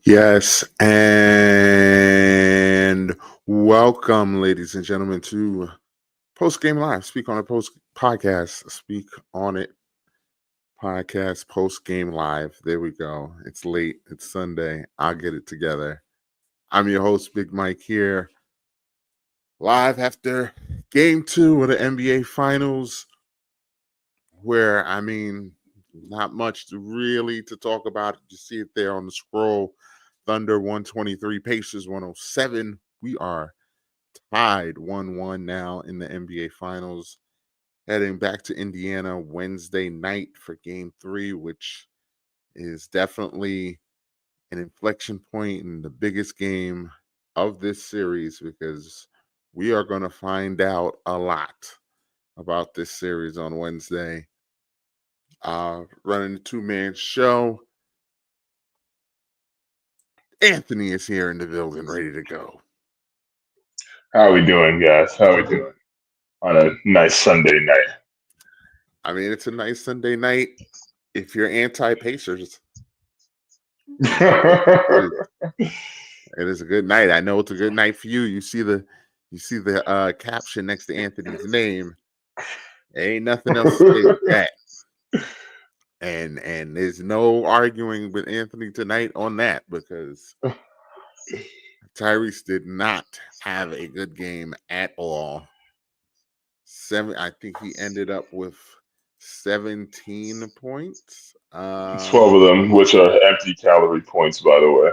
Yes, and welcome, ladies and gentlemen, to Post Game Live. Speak on it post podcast. Speak on it podcast. Post Game Live. There we go. It's late. It's Sunday. I'll get it together. I'm your host, Big Mike, here live after Game 2 of the NBA Finals, where not much to talk about. You see it there on the scroll. Thunder 123, Pacers 107. We are tied 1-1 now in the NBA Finals. Heading back to Indiana Wednesday night for Game 3, which is definitely an inflection point in the biggest game of this series, because we are going to find out a lot about this series on Wednesday. Running the two-man show. Anthony is here in the building, ready to go. How we doing, guys? How we doing on a nice Sunday night? It's a nice Sunday night if you're anti-Pacers. It is a good night. I know it's a good night for you. You see the caption next to Anthony's name. There ain't nothing else to say with that. And there's no arguing with Anthony tonight on that, because Tyrese did not have a good game at all. I think he ended up with 17 points. 12 of them, which are empty calorie points, by the way.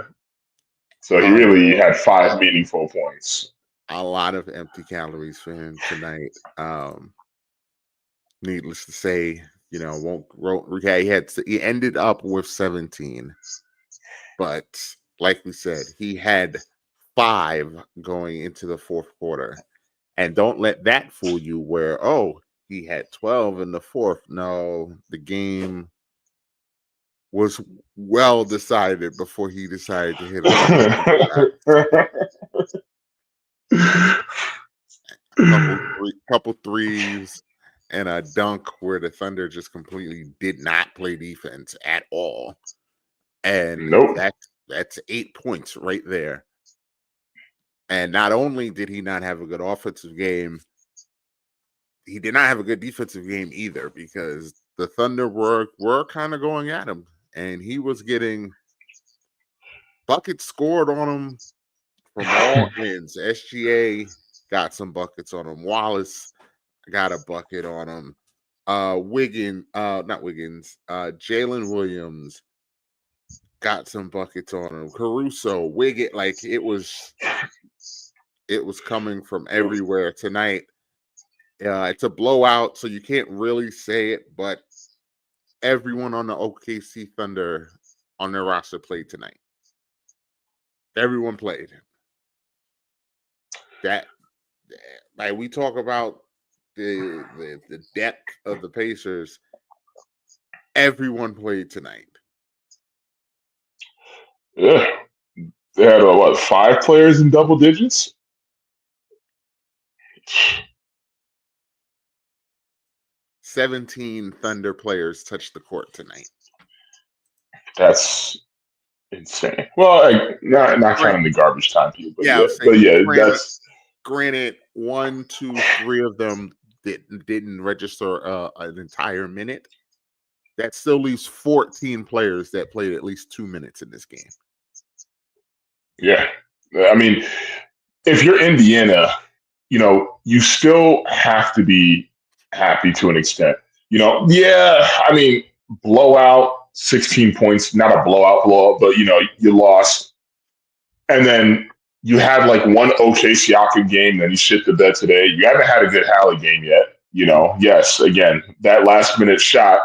So he really had 5 meaningful points. A lot of empty calories for him tonight. Needless to say, he ended up with 17. But like we said, he had 5 going into the fourth quarter. And don't let that fool you where, he had 12 in the fourth. No, the game was well decided before he decided to hit a couple threes and a dunk where the Thunder just completely did not play defense at all. And that's 8 points right there. And not only did he not have a good offensive game, he did not have a good defensive game either, because the Thunder were kind of going at him, and he was getting buckets scored on him from all ends. SGA got some buckets on him. Wallace got a bucket on him. Jalen Williams got some buckets on him. Caruso, Wiggins, it was coming from everywhere tonight. It's a blowout, so you can't really say it, but everyone on the OKC Thunder on their roster played tonight. Everyone played. That, we talk about the depth of the Pacers. Everyone played tonight. Yeah, they had 5 players in double digits. 17 Thunder players touched the court tonight. That's insane. Well, not counting the garbage time people, that's granted. 1, 2, 3 of them didn't register an entire minute. That still leaves 14 players that played at least 2 minutes in this game. Yeah, if you're Indiana, you still have to be happy to an extent. Blowout, 16 points, not a blowout, but you lost. And then you had one okay Siakam game, then you shit the bed today. You haven't had a good Hallie game yet. Yes, again, that last minute shot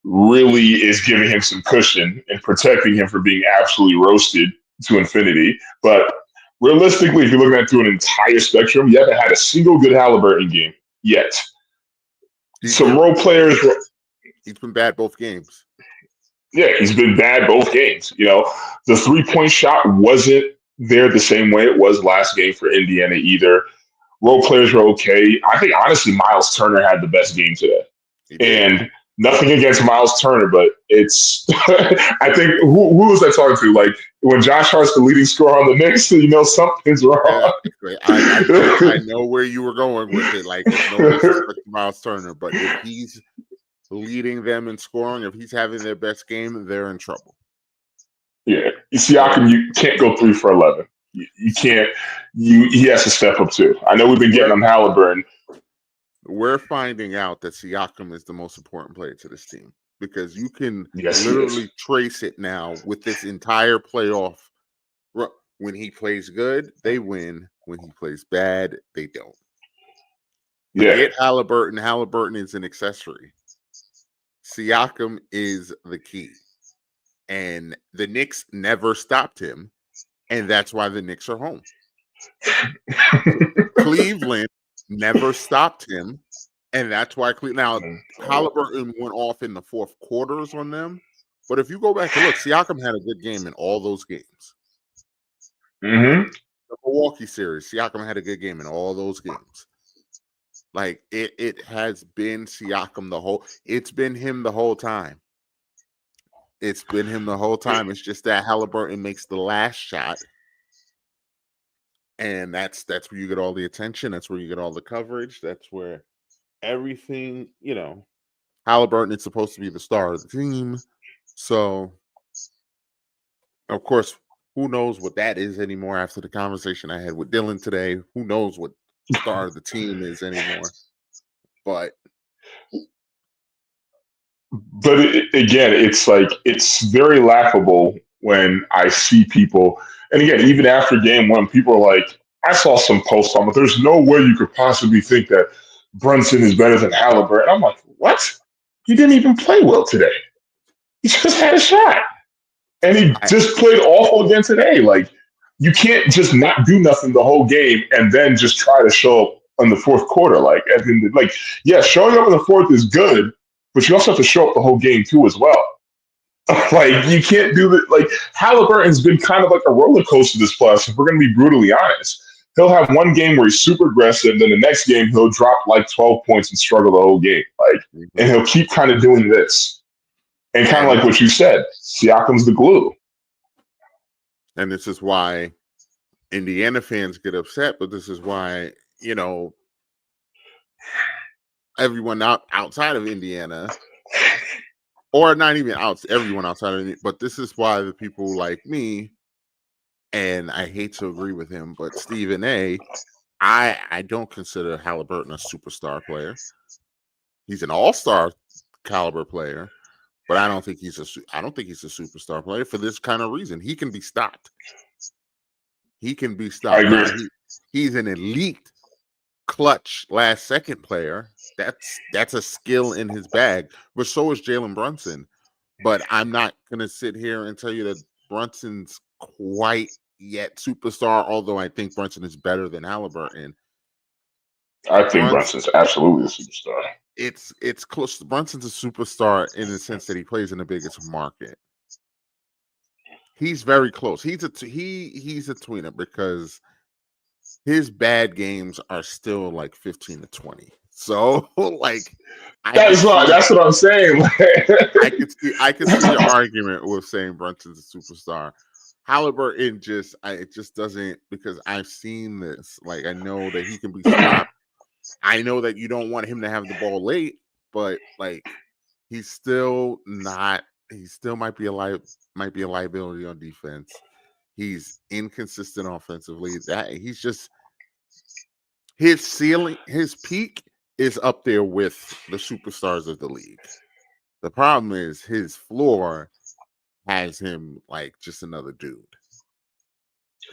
really is giving him some cushion and protecting him from being absolutely roasted to infinity. But realistically, if you're looking at it through an entire spectrum, you haven't had a single good Halliburton game yet. Some role players. He's been bad both games. Yeah, he's been bad both games. The 3-point shot wasn't there the same way it was last game for Indiana either. Role players were okay. I think, honestly, Miles Turner had the best game today. And nothing against Miles Turner, but it's I think who was I talking to? Like when Josh Hart's the leading scorer on the Knicks, something's wrong. I know where you were going with it. Like it's no disrespect to Miles Turner, but if he's leading them in scoring, if he's having their best game, they're in trouble. Yeah, Siakam, you can't go 3 for 11. You can't. He has to step up too. I know we've been getting on Halliburton. We're finding out that Siakam is the most important player to this team because you can literally trace it now with this entire playoff. When he plays good, they win. When he plays bad, they don't. Forget Halliburton. Halliburton is an accessory. Siakam is the key. And the Knicks never stopped him. And that's why the Knicks are home. Cleveland never stopped him. And that's why now Halliburton went off in the fourth quarters on them. But if you go back and look, Siakam had a good game in all those games. Mm-hmm. The Milwaukee series, Siakam had a good game in all those games. Like it has been Siakam it's been him the whole time. It's been him the whole time. It's just that Halliburton makes the last shot. And that's where you get all the attention. That's where you get all the coverage. That's where everything, Halliburton is supposed to be the star of the team. So, of course, who knows what that is anymore after the conversation I had with Dylan today. Who knows what star of the team is anymore. But again, it's like it's very laughable when I see people, and again, even after game one, people are like, I saw some posts on, but there's no way you could possibly think that Brunson is better than Halliburton. I'm like, what? He didn't even play well today. He just had a shot. And he just played awful again today. Like, you can't just not do nothing the whole game and then just try to show up in the fourth quarter. Like, showing up in the fourth is good, but you also have to show up the whole game too as well. Like, you can't do that. Like, Halliburton's been kind of like a roller coaster this playoffs, if we're going to be brutally honest. He'll have one game where he's super aggressive, then the next game he'll drop like 12 points and struggle the whole game. Like, and he'll keep kind of doing this. And kind of like what you said, Siakam's the glue. And this is why Indiana fans get upset, but this is why, everyone outside of Indiana, or not even everyone outside of Indiana, but this is why the people like me, and I hate to agree with him, but Stephen A., I don't consider Halliburton a superstar player. He's an all-star caliber player. But I don't think he's a superstar player for this kind of reason. He can be stopped. He's an elite clutch last second player. That's a skill in his bag. But so is Jalen Brunson. But I'm not gonna sit here and tell you that Brunson's quite yet superstar, although I think Brunson is better than Halliburton. I think Brunson's absolutely a superstar. It's close. Brunson's a superstar in the sense that he plays in the biggest market. He's very close. He's a tweener because his bad games are still like 15 to 20. So like that's what I'm saying. I can see the argument with saying Brunson's a superstar. Halliburton it just doesn't, because I've seen this. Like, I know that he can be stopped. I know that you don't want him to have the ball late, but like he still might be a liability on defense. He's inconsistent offensively. His peak is up there with the superstars of the league. The problem is his floor has him like just another dude.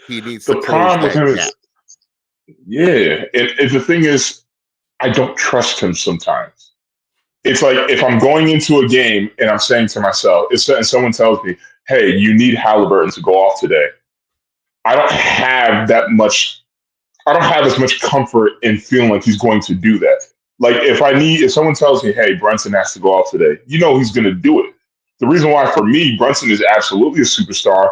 He needs to close that gap. Yeah, and the thing is, I don't trust him sometimes. It's like if I'm going into a game and I'm saying to myself, and someone tells me, hey, you need Halliburton to go off today, I don't have as much comfort in feeling like he's going to do that. Like if someone tells me, hey, Brunson has to go off today, he's going to do it. The reason why for me, Brunson is absolutely a superstar.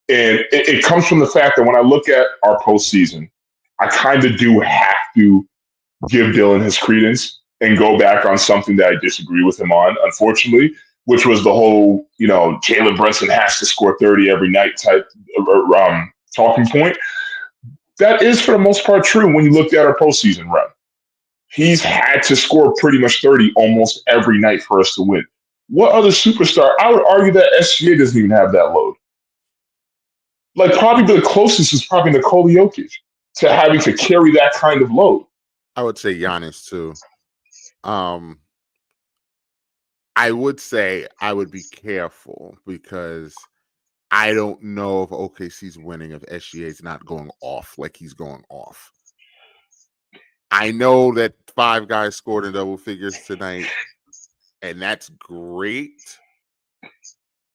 And it comes from the fact that when I look at our postseason, I kind of do have to give Dylan his credence and go back on something that I disagree with him on, unfortunately, which was the whole, Jalen Brunson has to score 30 every night type talking point. That is, for the most part, true when you look at our postseason run. He's had to score pretty much 30 almost every night for us to win. What other superstar? I would argue that SGA doesn't even have that load. Like, probably the closest is probably Nikola Jokic to having to carry that kind of load. I would say Giannis too. I would say I would be careful because I don't know if OKC's winning if SGA's not going off like he's going off. I know that 5 guys scored in double figures tonight, and that's great.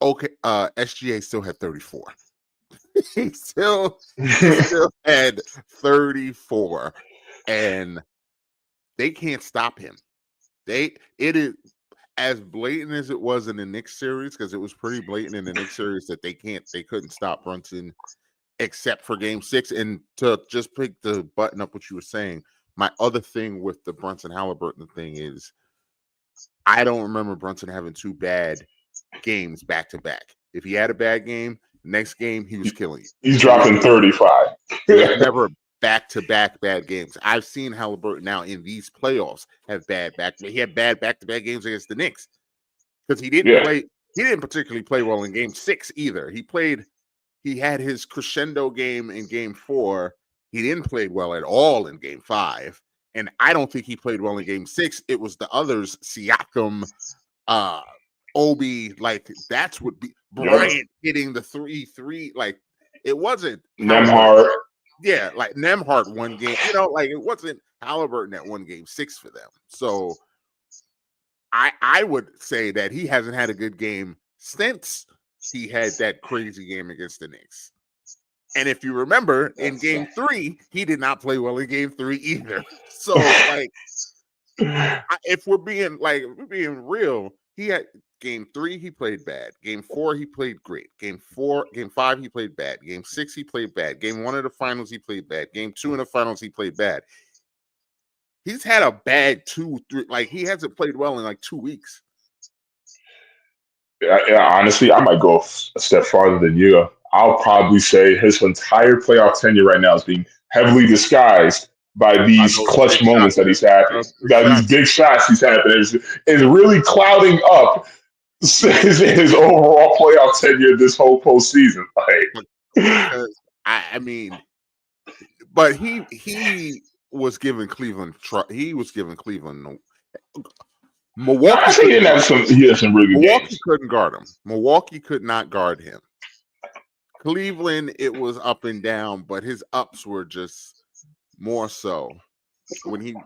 Okay, SGA still had 34. he still had 34, and they can't stop him. It is as blatant as it was in the Knicks series, because it was pretty blatant in the Knicks series that they couldn't stop Brunson except for game 6. And to just pick the button up what you were saying, my other thing with the Brunson Halliburton thing is I don't remember Brunson having 2 bad games back to back. If he had a bad game, next game he was killing you. He's dropping 35. Never back-to-back bad games. I've seen Halliburton now in these playoffs have he had bad back-to-back games against the Knicks because he didn't play. He didn't particularly play well in game 6 either. He had his crescendo game in game 4. He didn't play well at all in game 5, and I don't think he played well in game 6. It was the others, Siakam, Obi, like that's what be Bryant hitting the 3-3. Like it wasn't Nembhard. Yeah, like Nembhard one game, like it wasn't Halliburton that won game 6 for them. So I would say that he hasn't had a good game since he had that crazy game against the Knicks. And if you remember, in game 3, he did not play well in game 3 either. So like if we're being real, he had game 3, he played bad. Game 4, he played great. Game 5, he played bad. Game 6, he played bad. Game 1 of the finals, he played bad. Game 2 in the finals, he played bad. He's had a bad 2, 3. Like he hasn't played well in like 2 weeks. Yeah, honestly, I might go a step farther than you. I'll probably say his entire playoff tenure right now is being heavily disguised by these clutch moments that he's having, these big shots he's having, is really clouding up his overall playoff tenure this whole postseason. I mean, but he was giving Cleveland. He was giving Cleveland. Milwaukee he had some really good Milwaukee games. Couldn't guard him. Milwaukee could not guard him. Cleveland, it was up and down, but his ups were just more so when he.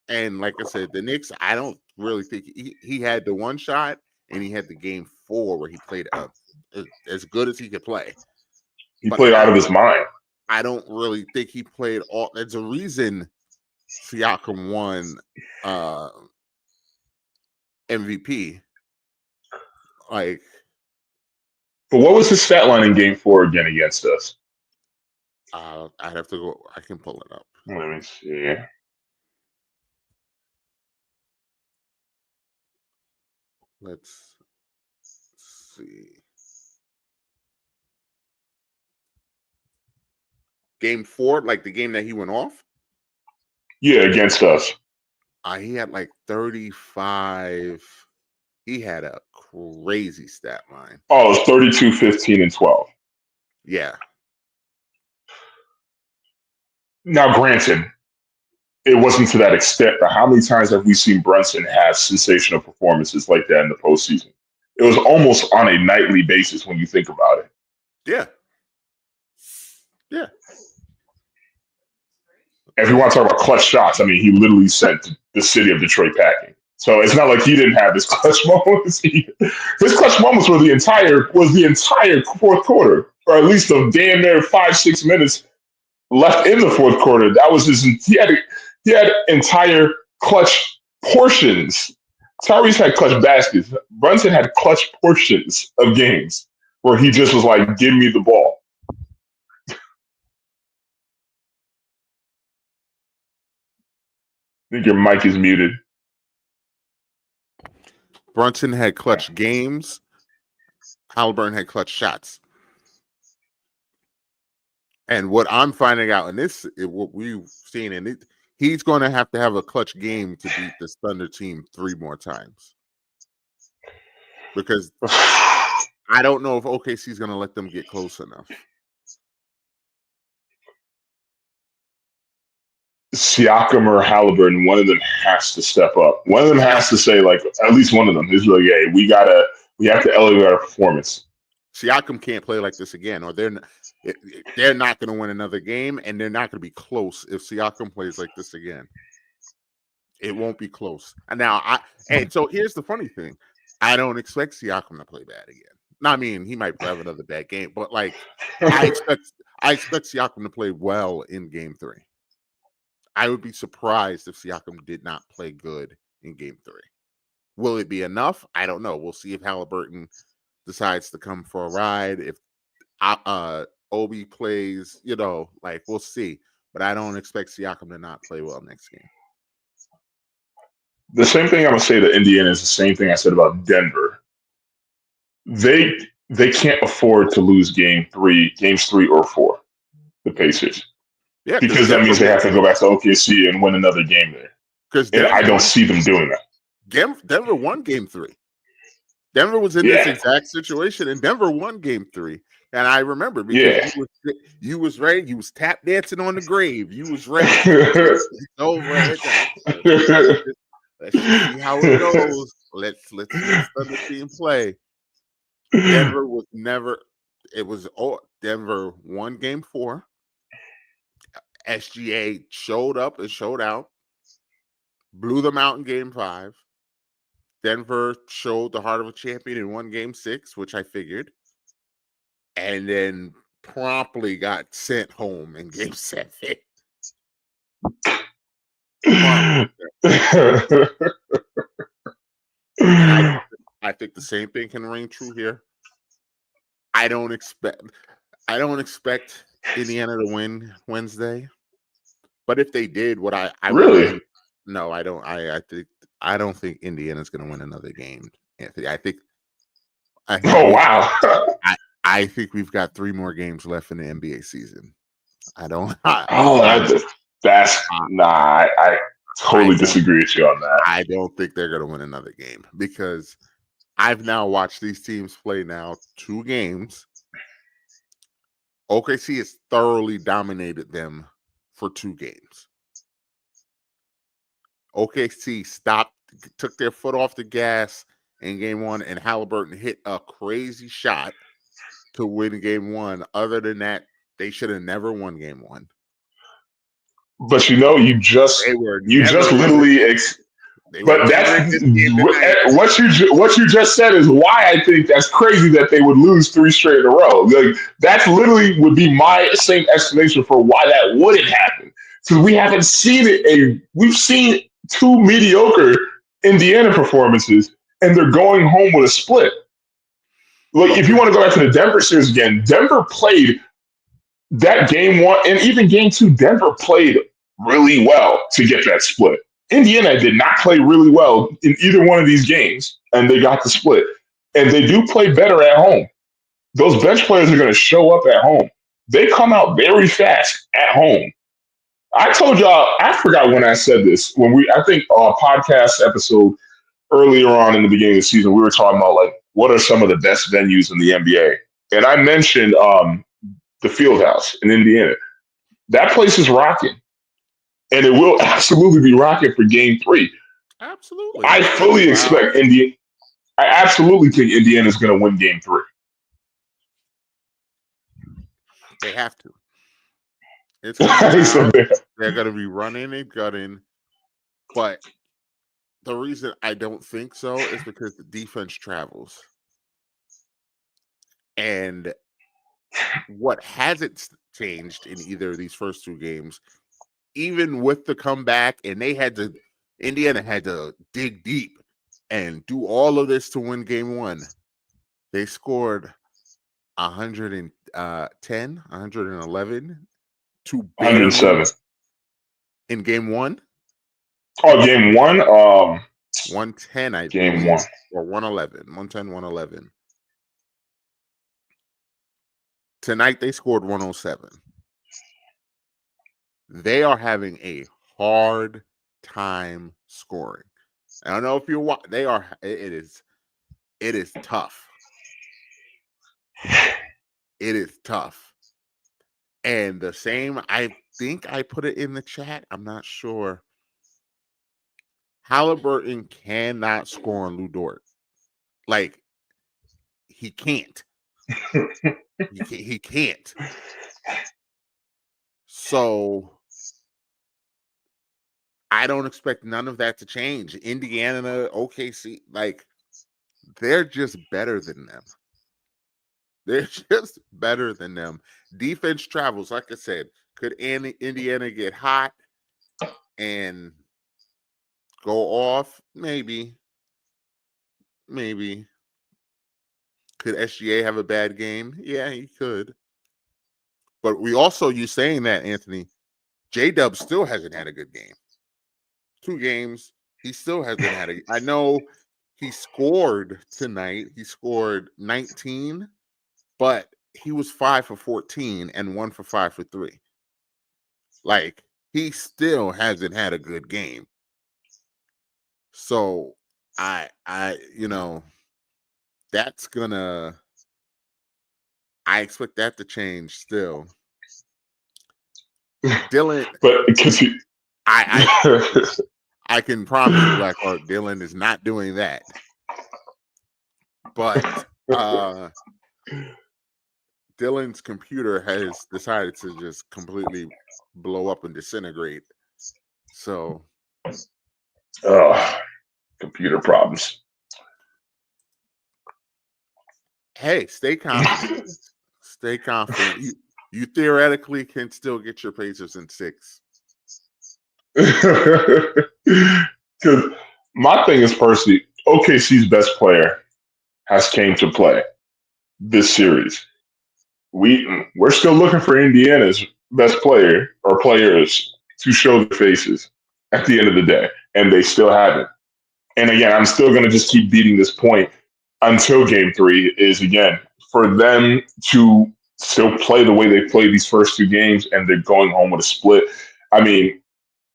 And like I said, the Knicks, I don't really think he had the one shot, and he had the game 4 where he played as good as he could play. He played out of his mind. I don't really think he played all. There's a reason Siakam won MVP. Like, but what was his stat line in game 4 again against us? I'd have to go. I can pull it up. Let me see. Let's see. Game 4, like the game that he went off? Yeah, against us. He had like 35. He had a crazy stat line. Oh, it was 32, 15, and 12. Yeah. Now, granted, it wasn't to that extent, but how many times have we seen Brunson have sensational performances like that in the postseason? It was almost on a nightly basis when you think about it. Yeah. Yeah. If you want to talk about clutch shots, I mean, he literally sent the city of Detroit packing. So it's not like he didn't have his clutch moments. His clutch moments were the entire fourth quarter, or at least a damn near 5-6 minutes left in the fourth quarter. That was he had entire clutch portions. Tyrese had clutch baskets. Brunson had clutch portions of games where he just was like, "Give me the ball." I think your mic is muted. Brunson had clutch games. Halliburton had clutch shots. And what I'm finding out in this, what we've seen in it, he's going to have a clutch game to beat this Thunder team 3 more times. Because I don't know if OKC is going to let them get close enough. Siakam or Halliburton, one of them has to step up. One of them has to say, like, at least one of them is like, hey, we have to elevate our performance. Siakam can't play like this again, or they're not going to win another game, and they're not going to be close if Siakam plays like this again. It won't be close. And now, so here's the funny thing: I don't expect Siakam to play bad again. I mean, he might have another bad game, but like, I expect Siakam to play well in Game 3. I would be surprised if Siakam did not play good in Game 3. Will it be enough? I don't know. We'll see if Halliburton decides to come for a ride. If Obi plays, like, we'll see. But I don't expect Siakam to not play well next game. The same thing I'm going to say to Indiana is the same thing I said about Denver. They can't afford to lose games 3 or 4, the Pacers. Yeah, because that means they have to go back to OKC and win another game there. Because I don't see them doing that. Denver won Game 3. Denver was in this exact situation, and Denver won Game 3. And I remember because you was ready. You was tap dancing on the grave. You was ready. It's over. Let's see how it goes. Let's let the team play. Denver was never. It was Denver won Game 4. SGA showed up and showed out, blew them out in Game 5. Denver showed the heart of a champion and won Game 6, which I figured, and then promptly got sent home in Game 7. I think the same thing can ring true here. I don't expect Indiana to win Wednesday. But if they did, what I really no, I don't. I don't think Indiana's going to win another game, Anthony. I think wow! I think we've got 3 more games left in the NBA season. I don't. I totally disagree with you on that. I don't think they're going to win another game because I've now watched these teams play now 2 games. OKC has thoroughly dominated them for 2 games. OKC took their foot off the gas in Game 1, and Halliburton hit a crazy shot to win Game 1. Other than that, they should have never won Game 1. But you just literally. But that's what you just said is why I think that's crazy that they would lose 3 straight in a row. Like that's literally would be my same explanation for why that wouldn't happen. Because we haven't seen it. We've seen 2 mediocre Indiana performances, and they're going home with a split. Like if you want to go back to the Denver series again, Denver played that Game 1 and even Game 2. Denver played really well to get that split. Indiana did not play really well in either one of these games, and they got the split. And they do play better at home. Those bench players are going to show up at home. They come out very fast at home. I told y'all, I forgot when I said this. I think our podcast episode earlier on in the beginning of the season, we were talking about like what are some of the best venues in the NBA. And I mentioned the Fieldhouse in Indiana. That place is rocking. And it will absolutely be rocking for Game 3. Absolutely. I fully expect Indiana. I absolutely think Indiana's going to win Game 3. They have to. It's they're going to be running and gutting. But the reason I don't think so is because the defense travels. And what hasn't changed in either of these first 2 games, even with the comeback, and Indiana had to dig deep and do all of this to win Game 1. They scored 110, 111 to 107 in Game 1. Oh, Game 1. 110, I Game believe, 1. or 111. 110, 111. Tonight they scored 107. They are having a hard time scoring. I don't know if you're watching. They are. It is tough. It is tough. And the same, I think I put it in the chat. I'm not sure. Halliburton cannot score on Lu Dort. Like, he can't. He can't. So I don't expect none of that to change. Indiana, OKC, like, they're just better than them. They're just better than them. Defense travels, like I said. Could Indiana get hot and go off? Maybe. Could SGA have a bad game? Yeah, he could. But you saying that, Anthony, J-Dub still hasn't had a good game. 2 games, he still hasn't had a. I know he scored tonight. He scored 19, but he was 5 for 14 and 1 for 5 for 3. Like, he still hasn't had a good game. So I that's gonna. I expect that to change still. Dylan, but because I can promise you, Blackheart, Dylan is not doing that. But Dylan's computer has decided to just completely blow up and disintegrate. So, computer problems. Hey, stay confident. Stay confident. You theoretically can still get your Pacers in 6. Because my thing is, personally, OKC's best player has came to play this series. We're still looking for Indiana's best player or players to show their faces at the end of the day, and they still haven't. And again, I'm still going to just keep beating this point until Game 3 is, again, for them to still play the way they played these first 2 games and they're going home with a split. I mean,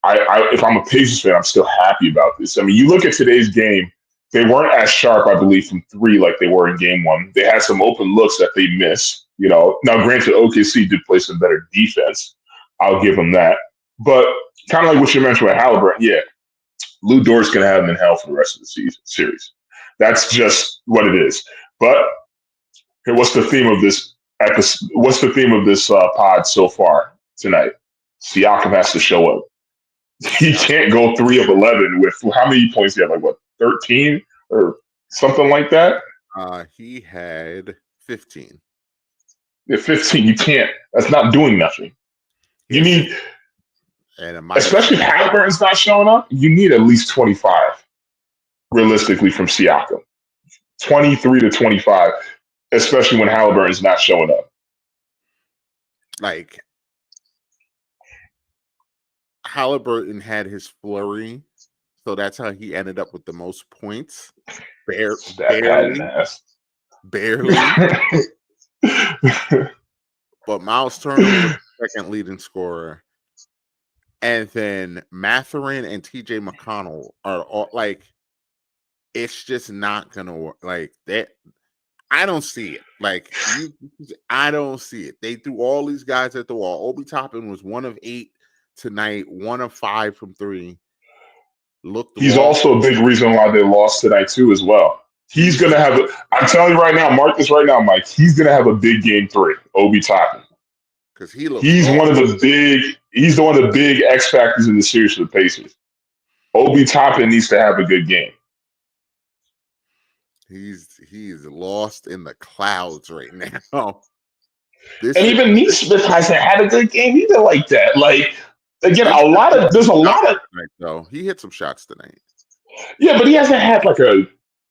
if I'm a Pacers fan, I'm still happy about this. I mean, you look at today's game, they weren't as sharp, I believe, from 3 like they were in Game 1. They had some open looks that they missed. Now, granted, OKC did play some better defense. I'll give them that. But kind of like what you mentioned with Halliburton, yeah, Lu Dort's going to have him in hell for the rest of the series. That's just what it is. But what's the theme of this episode? What's the theme of this pod so far tonight? Siakam has to show up. He can't go 3 of 11 with how many points he had? 13 or something like that? He had 15. Yeah, 15. You can't. That's not doing nothing. You need, especially if Halliburton's not showing up, you need at least 25, realistically, from Siakam. 23 to 25, especially when Halliburton's not showing up. Like, Halliburton had his flurry, so that's how he ended up with the most points. Barely. But Miles Turner was the second leading scorer. And then Mathurin and TJ McConnell are all, like, it's just not going to work. Like, that. I don't see it. Like, I don't see it. They threw all these guys at the wall. Obi Toppin was 1 of 8 tonight, 1 of 5 from 3. He's also a big reason why they lost tonight, too, as well. He's going to have I'm telling you right now, mark this right now, Mike. He's going to have a big Game 3, Obi Toppin. Because he's one of the big X factors in the series for the Pacers. Obi Toppin needs to have a good game. He's lost in the clouds right now. Even Nesmith hasn't had a good game either like that. Like, again, there's a lot of though. He hit some shots tonight. Yeah, but he hasn't had a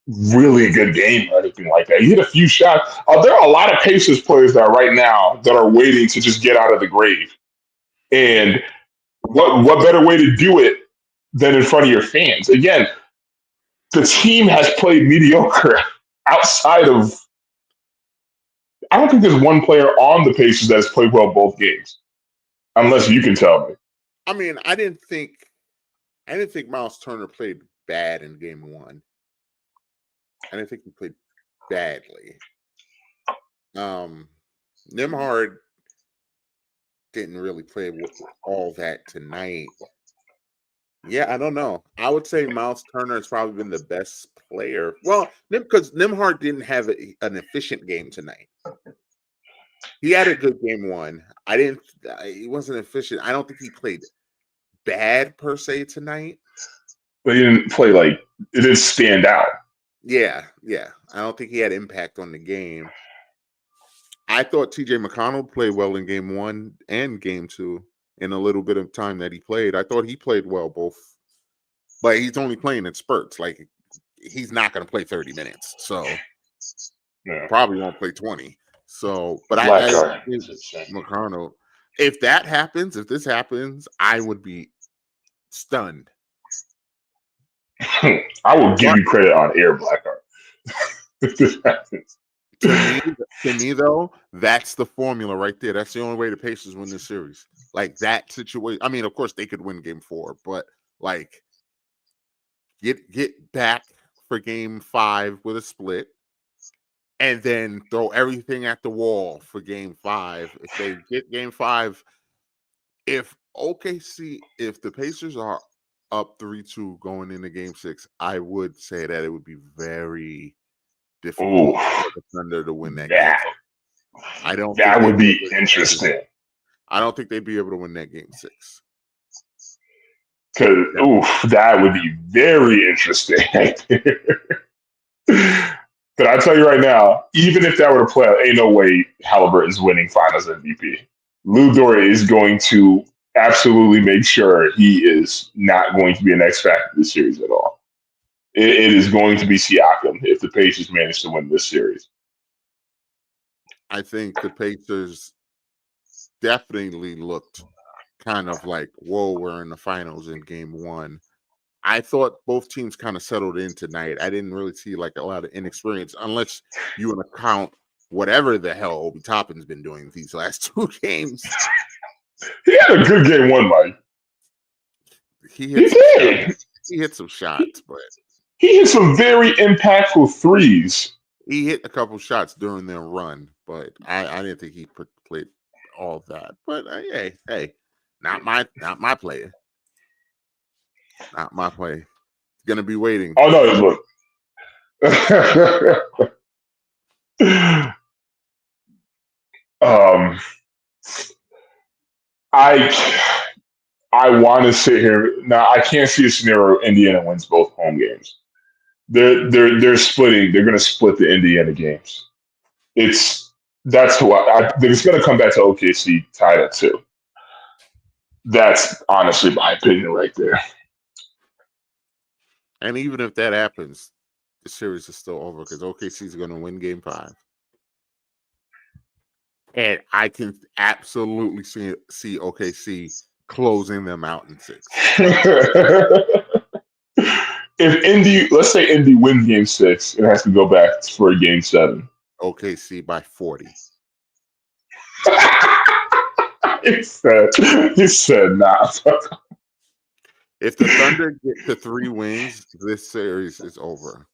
really good game or anything like that. He hit a few shots. There are a lot of Pacers players that right now that are waiting to just get out of the grave. And what better way to do it than in front of your fans? Again, the team has played mediocre outside of. I don't think there's one player on the Pacers that has played well both games, unless you can tell me. I mean, I didn't think Miles Turner played bad in game one. I didn't think he played badly. Nembhard didn't really play all that tonight. Yeah, I don't know. I would say Miles Turner has probably been the best player. Well, because Nembhard didn't have an efficient game tonight. He had a good game one. He wasn't efficient. I don't think he played bad per se tonight. But he didn't play it didn't stand out. Yeah. I don't think he had impact on the game. I thought TJ McConnell played well in game one and game two in a little bit of time that he played. I thought he played well both, but he's only playing in spurts. Like, he's not going to play 30 minutes. So probably won't play 20. So, but I McConnell, if this happens, I would be stunned. I will give you credit on air, Blackheart. If this happens. To me, though, that's the formula right there. That's the only way the Pacers win this series. Like, that situation. I mean, of course, they could win game 4, but like, get back for game 5 with a split, and then throw everything at the wall for game 5. If they get game 5, if the Pacers are up 3-2 going into game 6, I would say that it would be very difficult for the Thunder to win that game. I don't. That would be interesting. I don't think they'd be able to win that game 6. Because that would be very interesting. But I tell you right now, even if that were to play out, ain't no way Halliburton's winning Finals MVP. Lou Dort is going to absolutely make sure he is not going to be an X factor this series at all. It is going to be Siakam if the Pacers manage to win this series. I think the Pacers definitely looked kind of like, whoa, we're in the finals in game 1. I thought both teams kind of settled in tonight. I didn't really see like a lot of inexperience, unless you want to count whatever the hell Obi Toppin's been doing these last 2 games. He had a good game 1, Mike. He hit some shots, but he hit some very impactful threes. He hit a couple shots during their run, but I didn't think he played all that. But hey, not my player. Not my play. Gonna be waiting. Oh no, look. I want to sit here now. I can't see a scenario where Indiana wins both home games. They're splitting. They're going to split the Indiana games. That's who it's going to come back to OKC tied at 2. That's honestly my opinion right there. And even if that happens, the series is still over because OKC is going to win game 5. And I can absolutely see OKC closing them out in 6. Let's say Indy wins game 6, it has to go back for game 7. OKC by 40. He said nah. If the Thunder get to 3 wins, this series is over.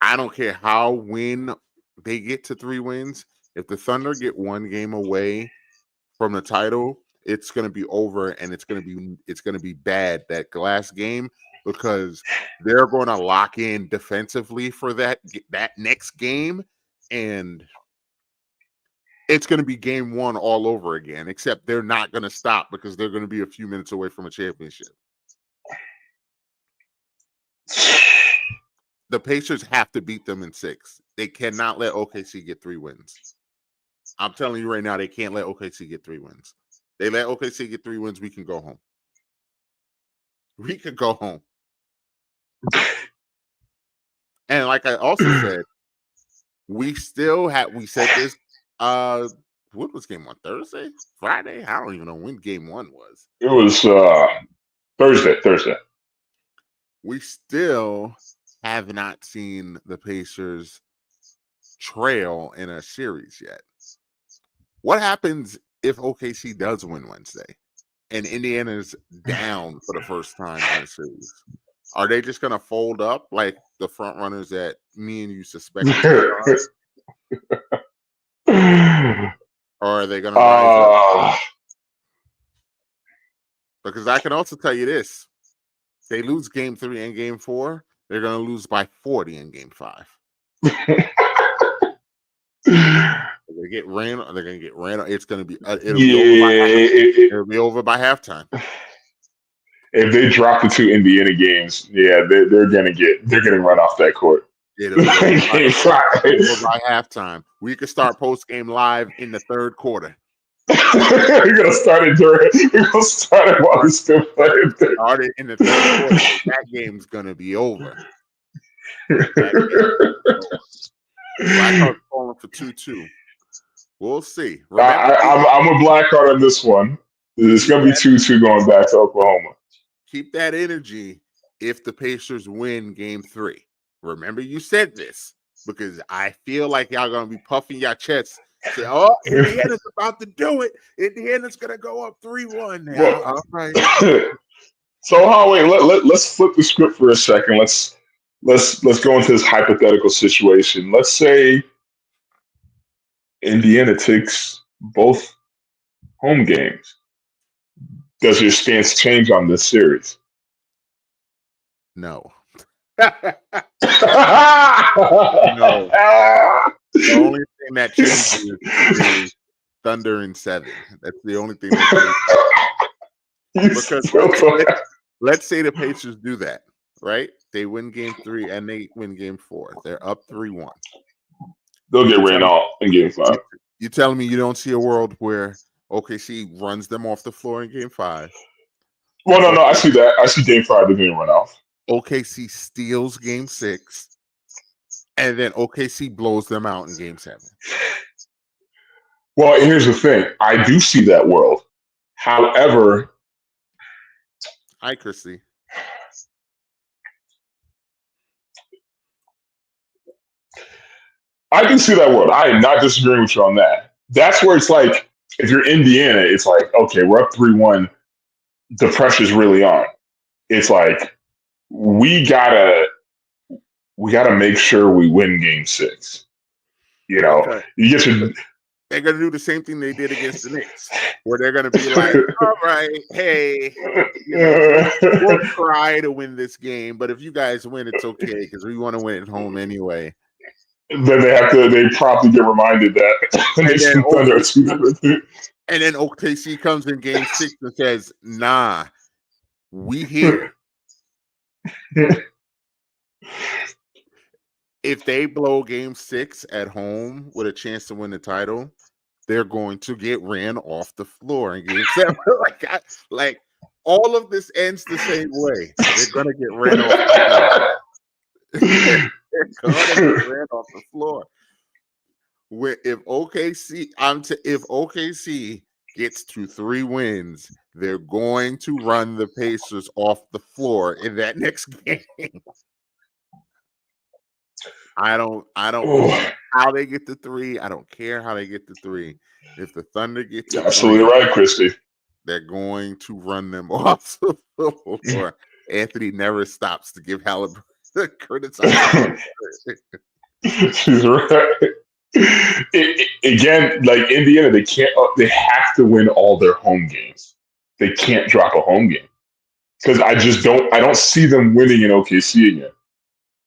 I don't care when they get to 3 wins. If the Thunder get 1 game away from the title, it's going to be over, and it's going to be bad that last game, because they're going to lock in defensively for that next game, and it's going to be game 1 all over again, except they're not going to stop because they're going to be a few minutes away from a championship. The Pacers have to beat them in 6. They cannot let OKC get 3 wins. I'm telling you right now, they can't let OKC get 3 wins. They let OKC get 3 wins, we can go home. We could go home. And like I also said, we said this, what was game 1? Thursday? Friday? I don't even know when game 1 was. It was Thursday. we still have not seen the Pacers trail in a series yet. What happens if OKC does win Wednesday and Indiana's down for the first time in a series? Are they just going to fold up like the front runners that me and you suspect? Or are they going to rise up? Because I can also tell you this. They lose game 3 and game 4, they're going to lose by 40 in game 5. They're going to get ran. They're going to get ran. It's going to be. It'll be over by halftime. If they drop the 2 Indiana games, they're getting run off that court. It'll be over by halftime. We could start post game live in the third quarter. We're gonna start it while we're still playing. Start it in the third quarter. That game's gonna be over. Blackhawks calling for 2-2. We'll see. I'm a Blackhawk on this one. It's gonna be 2-2 going back to Oklahoma. Keep that energy if the Pacers win game 3. Remember, you said this because I feel like y'all gonna be puffing your chests. Say, oh, Indiana's about to do it. Indiana's gonna go up 3-1 now. Well, all right. So, let's flip the script for a second. Let's go into this hypothetical situation. Let's say Indiana takes both home games. Does your stance change on this series? No. No. The only thing that changes is Thunder in 7. That's the only thing that changes. Because let's say the Pacers do that, right? They win game 3 and they win game 4. They're up 3-1. They'll get ran off in game 5. You telling me you don't see a world where OKC runs them off the floor in game 5? Well, no, I see that. I see game 5 being run off. OKC steals game 6. And then OKC blows them out in game 7. Well, here's the thing. I do see that world. However, hi, Christy. I do see that world. I am not disagreeing with you on that. That's where it's like, if you're Indiana, it's like, okay, we're up 3-1. The pressure's really on. It's like, we gotta make sure we win game 6. You know, okay. They're gonna do the same thing they did against the Knicks, where they're gonna be like, "All right, hey, we'll try to win this game, but if you guys win, it's okay because we want to win at home anyway." Then they probably get reminded that. And then OKC comes in game 6 and says, "Nah, we here." If they blow game 6 at home with a chance to win the title, they're going to get ran off the floor in game 7. like all of this ends the same way. They're going to get ran off the floor. They're going to get ran off the floor. If OKC gets to 3 wins, they're going to run the Pacers off the floor in that next game. I don't know how they get to 3. I don't care how they get to 3. If the Thunder get to absolutely 3, right, Christy. They're going to run them off the floor. Anthony never stops to give Halliburton credit. She's right. Again, like Indiana, they have to win all their home games. They can't drop a home game because I don't see them winning in OKC again.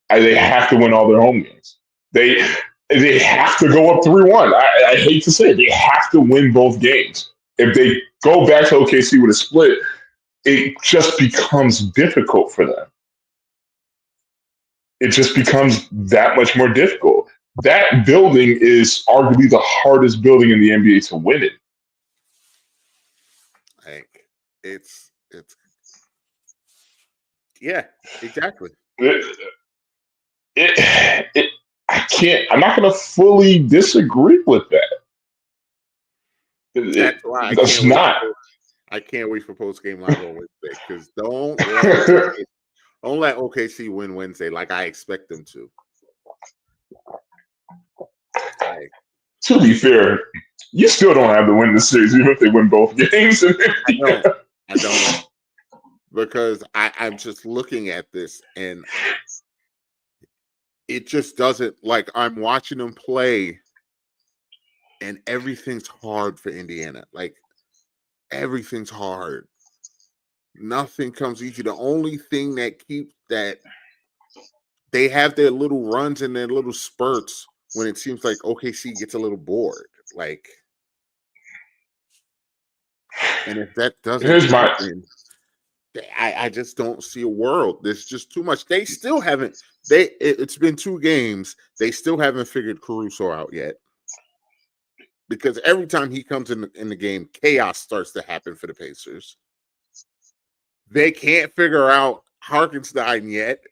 They have to win all their home games. They have to go up 3-1. I hate to say it. They have to win both games. If they go back to OKC with a split, it just becomes difficult for them. It just becomes that much more difficult. That building is arguably the hardest building in the NBA to win it. Like it's yeah, exactly. I'm not going to fully disagree with that. That's why I can't wait for post game live on Wednesday because Don't let OKC win Wednesday like I expect them to. Like, To be fair, you still don't have to win the series, even if they win both games. I don't. Because I'm just looking at this and it just doesn't, like, I'm watching them play and everything's hard for Indiana. Like, everything's hard. Nothing comes easy. The only thing that keeps that they have their little runs and their little spurts when it seems like OKC gets a little bored. Like, and if that doesn't happen, I just don't see a world. There's just too much. They still haven't. It's been 2 games. They still haven't figured Caruso out yet. Because every time he comes in the game, chaos starts to happen for the Pacers. They can't figure out Hartenstein yet.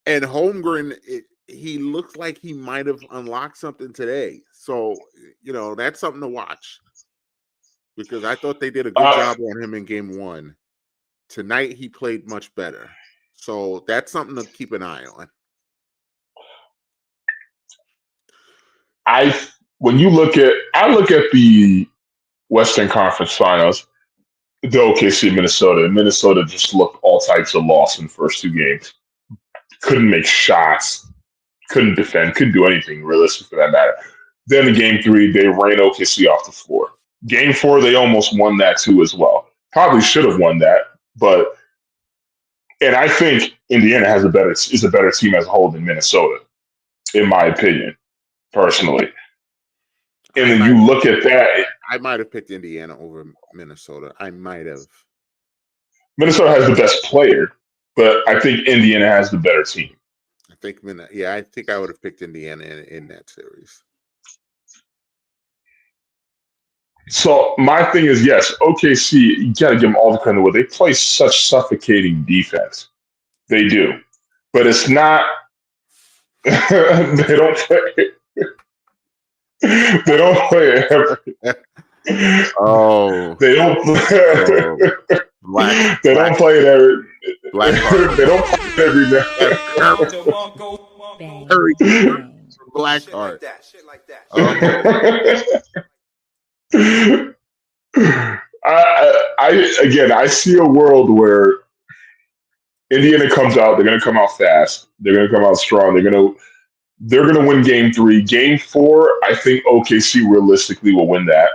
And Holmgren, he looks like he might have unlocked something today. So, that's something to watch. Because I thought they did a good job on him in game 1. Tonight, he played much better. So, that's something to keep an eye on. I look at the Western Conference Finals, the OKC Minnesota just looked all types of loss in the first 2 games. Couldn't make shots, couldn't defend, couldn't do anything realistic for that matter. Then in game 3, they ran OKC off the floor. Game 4, they almost won that too as well. Probably should have won that, and I think Indiana is a better team as a whole than Minnesota, in my opinion, personally. And then you look at that. I might have picked Indiana over Minnesota. I might have. Minnesota has the best player, but I think Indiana has the better team. I think I would have picked Indiana in that series. So my thing is, yes, OKC, you got to give them all the credit. Where they play such suffocating defense, they do, but it's not. They don't play. They don't play every. Oh, they don't. They don't play it every. They don't play it every night. Black Heart. Shit like that. I see a world where Indiana comes out. They're going to come out fast. They're going to come out strong. They're going to win game 3. Game 4, I think OKC realistically will win that.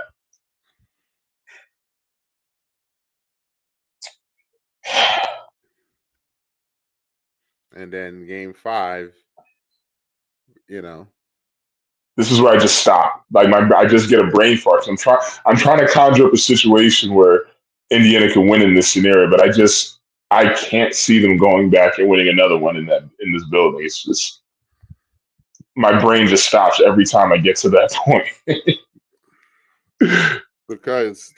And then game 5, This is where I just stop. Like I just get a brain fart. So I'm trying to conjure up a situation where Indiana can win in this scenario, but I can't see them going back and winning another one in this building. It's just my brain just stops every time I get to that point. Because,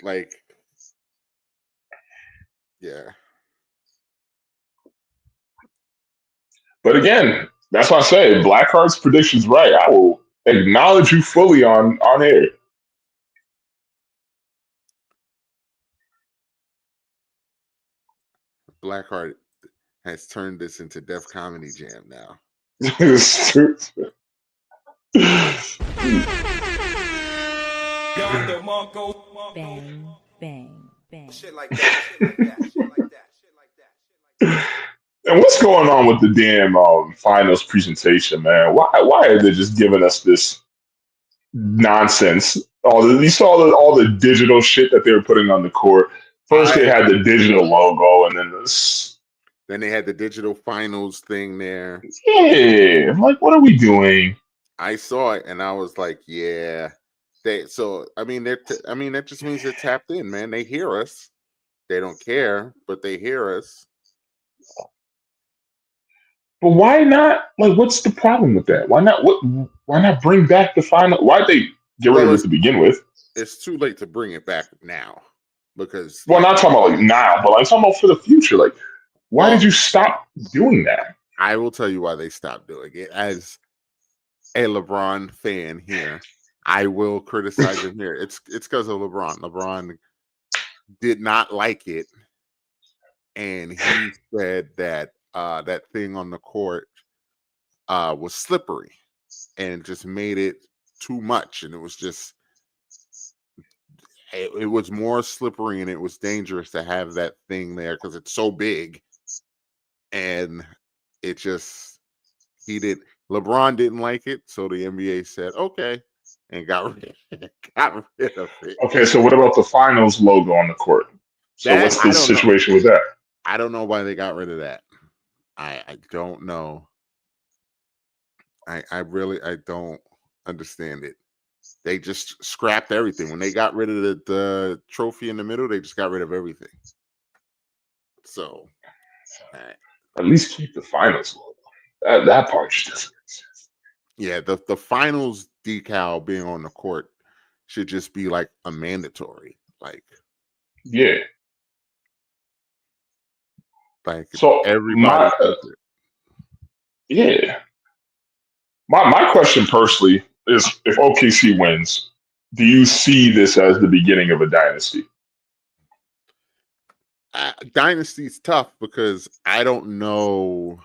yeah. But again, that's why I say Blackheart's prediction's right. I will acknowledge you fully on air. Blackheart has turned this into Def Comedy Jam now. Bang, bang, bang. Shit like that. And what's going on with the damn finals presentation, man? Why are they just giving us this nonsense? You saw all the digital shit that they were putting on the court. First, they had the digital logo, and then this. Then they had the digital finals thing there. Yeah, I'm like, what are we doing? I saw it, and I was like, yeah. That just means they're tapped in, man. They hear us. They don't care, but they hear us. But why not? Like, what's the problem with that? Why not? Why not bring back the final? Why'd they get rid of it to begin with? It's too late to bring it back now because. Well, not talking about like now, but I'm talking about for the future. Like, why did you stop doing that? I will tell you why they stopped doing it. As a LeBron fan here, I will criticize him here. It's because of LeBron. LeBron did not like it and he said that that thing on the court was slippery and just made it too much, and it was just it was more slippery and it was dangerous to have that thing there because it's so big, and it just LeBron didn't like it, so the NBA said okay and got rid of it. Okay, so what about the finals logo on the court? So That, what's I the don't know. situation with that? I don't know why they got rid of that. I don't know. I don't understand it. They just scrapped everything. When they got rid of the trophy in the middle, they just got rid of everything. So At least keep the finals logo. That part just doesn't make sense. yeah, the finals decal being on the court should just be like a mandatory. Yeah. So everybody. Yeah. My question personally is, if OKC wins, do you see this as the beginning of a dynasty? Dynasty's tough because I don't know.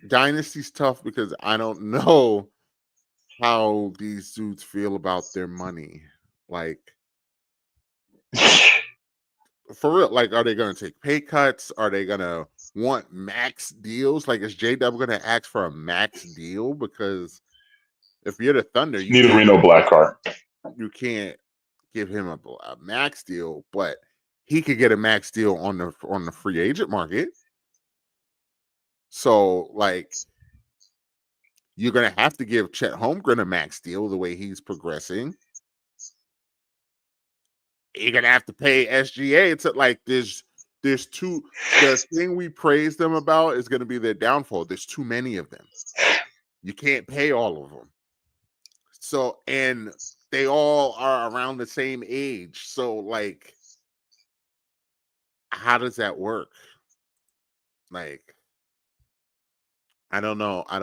Dynasty's tough because I don't know how these dudes feel about their money. For real, are they going to take pay cuts? Are they going to want max deals? Is J-Dub going to ask for a max deal? Because if you're the Thunder, you need a Reno black card. You can't give him a max deal, but he could get a max deal on the free agent market. So, you're going to have to give Chet Holmgren a max deal the way he's progressing. You're going to have to pay SGA. It's there's two. The thing we praise them about is going to be their downfall. There's too many of them. You can't pay all of them. So, and they all are around the same age. So, how does that work? I don't know. I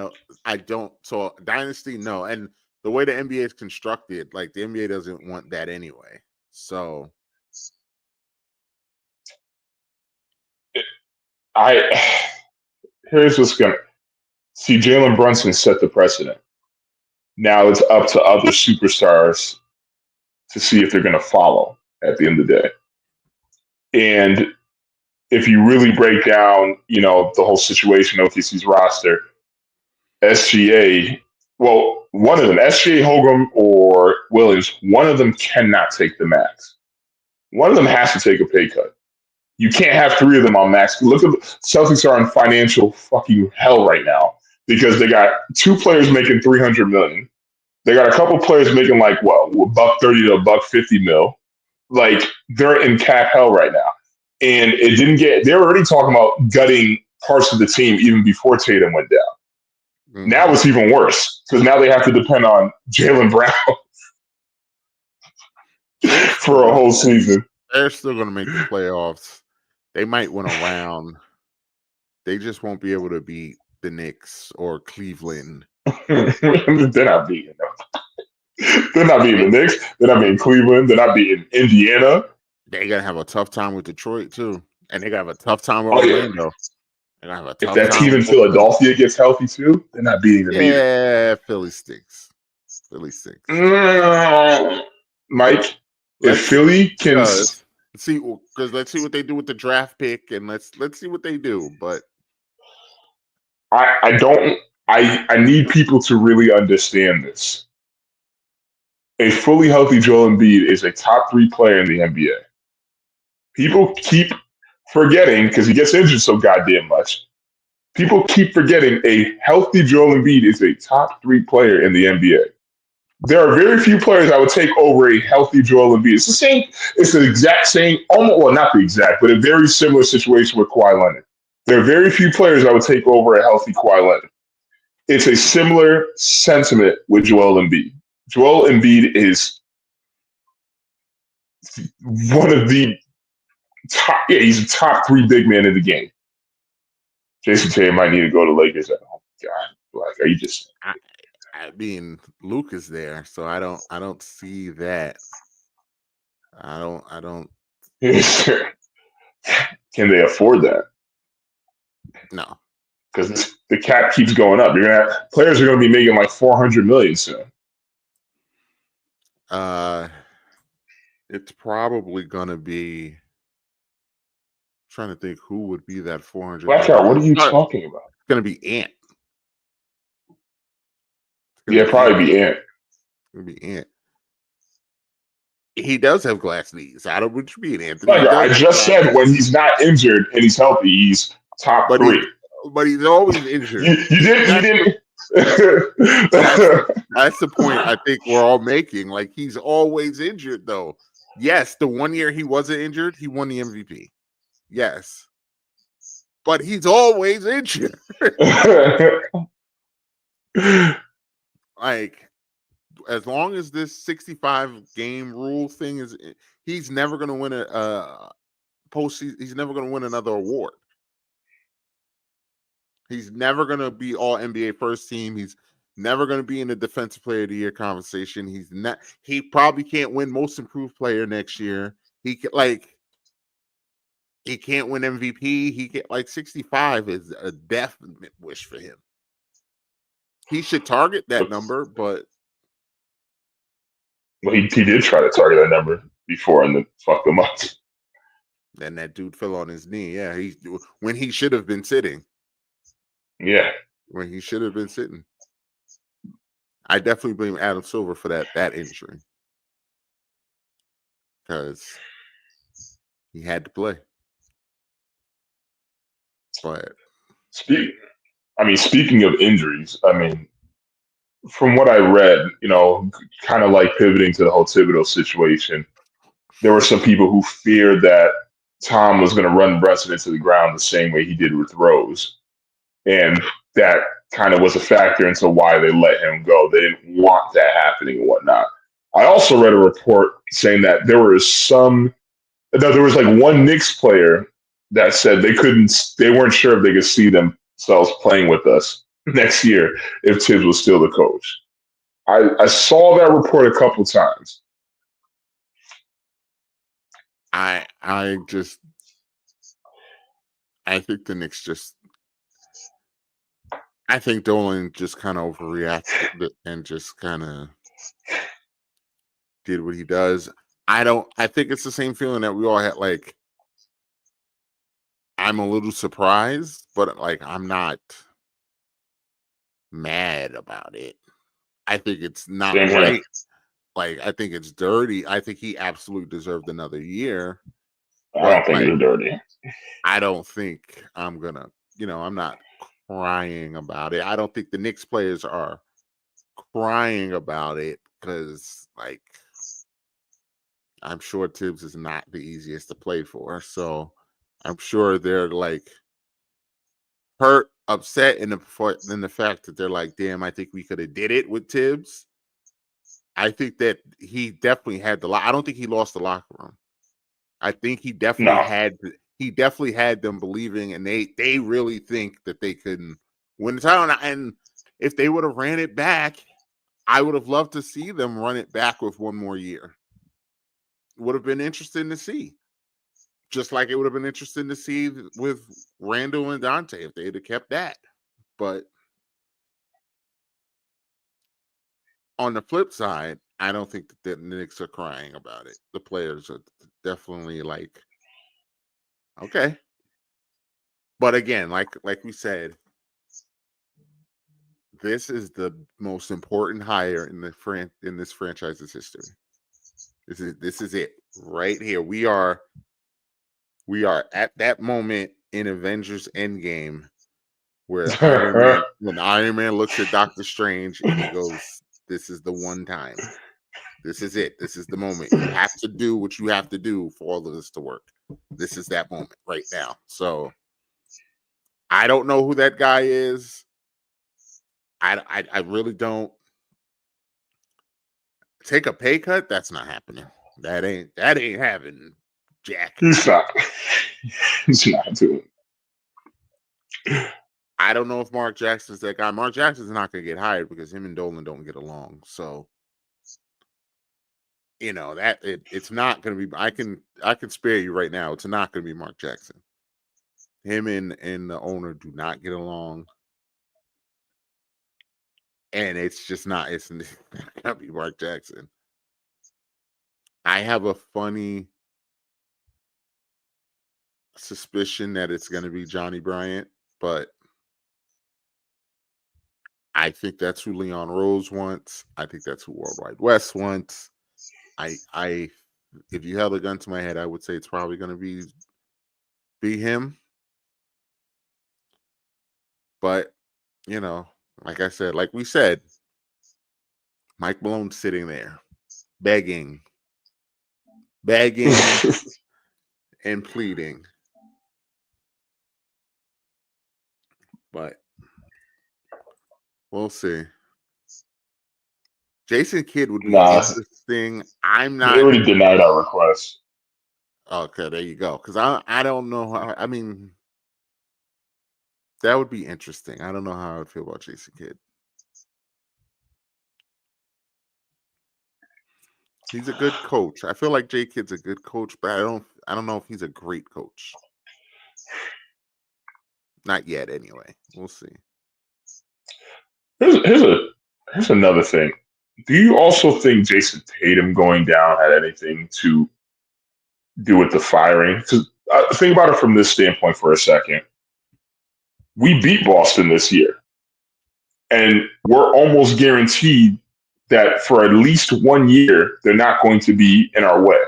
don't. So Dynasty, no. And the way the NBA is constructed, the NBA doesn't want that anyway. So here's what's gonna see. Jalen Brunson set the precedent. Now it's up to other superstars to see if they're going to follow at the end of the day. And if you really break down, the whole situation, OKC's roster, SGA, well, one of them, SGA, Holmgren, or Williams, one of them cannot take the max. One of them has to take a pay cut. You can't have three of them on max. Look at the Celtics are in financial fucking hell right now because they got two players making $300 million. They got a couple players making $130 to $150 mil. They're in cap hell right now. And it didn't they're already talking about gutting parts of the team even before Tatum went down. Mm-hmm. Now it's even worse because now they have to depend on Jaylen Brown for a whole season. They're still going to make the playoffs. They might win a round. They just won't be able to beat the Knicks or Cleveland. They're not beating them. They're not beating the Knicks. They're not beating Cleveland. They're not beating Indiana. They're going to have a tough time with Detroit, too. And they're going to have a tough time with Orlando. They're going to have a tough time. If that team in Philadelphia gets healthy, too, they're not beating them either. Yeah, Philly stinks. Mike, if Philly can... let's see what they do with the draft pick, and let's see what they do. But I need people to really understand this. A fully healthy Joel Embiid is a top 3 player in the NBA. People keep forgetting because he gets injured so goddamn much. People keep forgetting a healthy Joel Embiid is a top 3 player in the NBA. There are very few players I would take over a healthy Joel Embiid. It's the same. It's the exact same. Not the exact, but a very similar situation with Kawhi Leonard. There are very few players I would take over a healthy Kawhi Leonard. It's a similar sentiment with Joel Embiid. Joel Embiid is one of the top. Yeah, he's a top 3 big man in the game. Jason Tatum might need to go to Lakers at home. God, are you just? I mean, Luke is there, so I don't see that. I don't. Can they afford that? No. Because the cap keeps going up. Players are going to be making like $400 million soon. It's probably gonna be. Trying to think who would be that 400. Blackout, what are you talking about? It's gonna be Ant. Yeah, probably be Ant. It's gonna be Ant. He does have glass knees. I don't. What you mean, Anthony? I just said when he's not injured and he's healthy, he's top 3. But he's always injured. You didn't. That's the point I think we're all making. Like, he's always injured, though. Yes, the 1 year he wasn't injured, he won the MVP. Yes, but he's always injured. Like, as long as this 65 game rule thing is, he's never going to win a postseason. He's never going to win another award. He's never going to be all NBA first team. He's never going to be in the defensive player of the year conversation. He's not. He probably can't win most improved player next year. He can't win MVP. He get 65 is a definite wish for him. He should target that number, but well, he did try to target that number before and then fucked him up. Then that dude fell on his knee. Yeah, when he should have been sitting. Yeah, when he should have been sitting. I definitely blame Adam Silver for that injury because he had to play. But speaking of injuries, from what I read, kind of like pivoting to the whole Thibodeau situation, there were some people who feared that Tom was going to run Brunson into the ground the same way he did with Rose. And that kind of was a factor into why they let him go. They didn't want that happening and whatnot. I also read a report saying that there was one Knicks player that said they weren't sure if they could see themselves playing with us next year if Tibbs was still the coach. I saw that report a couple times. I think the Knicks I think Dolan just kind of overreacted and just kind of did what he does. I think it's the same feeling that we all had. Like, I'm a little surprised, but I'm not mad about it. I think it's not right. I think it's dirty. I think he absolutely deserved another year. I don't think it's dirty. I don't think I'm gonna, I'm not crying about it. I don't think the Knicks players are crying about it because, I'm sure Tibbs is not the easiest to play for. So I'm sure they're hurt, upset in the fact that they're damn, I think we could have did it with Tibbs. I think that he definitely had I don't think he lost the locker room. I think he definitely had them believing, and they really think that they couldn't win the title. And if they would have ran it back, I would have loved to see them run it back with one more year. Would have been interesting to see. Just like it would have been interesting to see with Randall and Dante if they'd have kept that. But on the flip side, I don't think that the Knicks are crying about it. The players are definitely okay. But again, like we said, this is the most important hire in this franchise's history. This is it right here. We are at that moment in Avengers Endgame where when Iron Man looks at Doctor Strange and he goes, "This is the one time. This is it. This is the moment. You have to do what you have to do for all of this to work. This is that moment right now." So I don't know who that guy is. I really don't. Take a pay cut? That's not happening. That ain't happening, Jack. He's not. He's not doing it. I don't know if Mark Jackson's that guy. Mark Jackson's not going to get hired because him and Dolan don't get along. So, that it's not going to be. I can spare you right now. It's not going to be Mark Jackson. Him and the owner do not get along, and it's just not. It's not going to be Mark Jackson. I have a funny suspicion that it's going to be Johnny Bryant, but I think that's who Leon Rose wants. I think that's who World Wide West wants. I if you held a gun to my head, I would say it's probably going to be him. But, like I said, like we said, Mike Malone's sitting there begging and pleading. But we'll see. Jason Kidd would be interesting. I'm not. They already denied our request. Okay, there you go. Because I don't know how. I mean, that would be interesting. I don't know how I would feel about Jason Kidd. He's a good coach. I feel like J Kidd's a good coach, but I don't know if he's a great coach. Not yet, anyway. We'll see. Here's another thing. Do you also think Jason Tatum going down had anything to do with the firing? Because think about it from this standpoint for a second. We beat Boston this year, and we're almost guaranteed that for at least 1 year, they're not going to be in our way.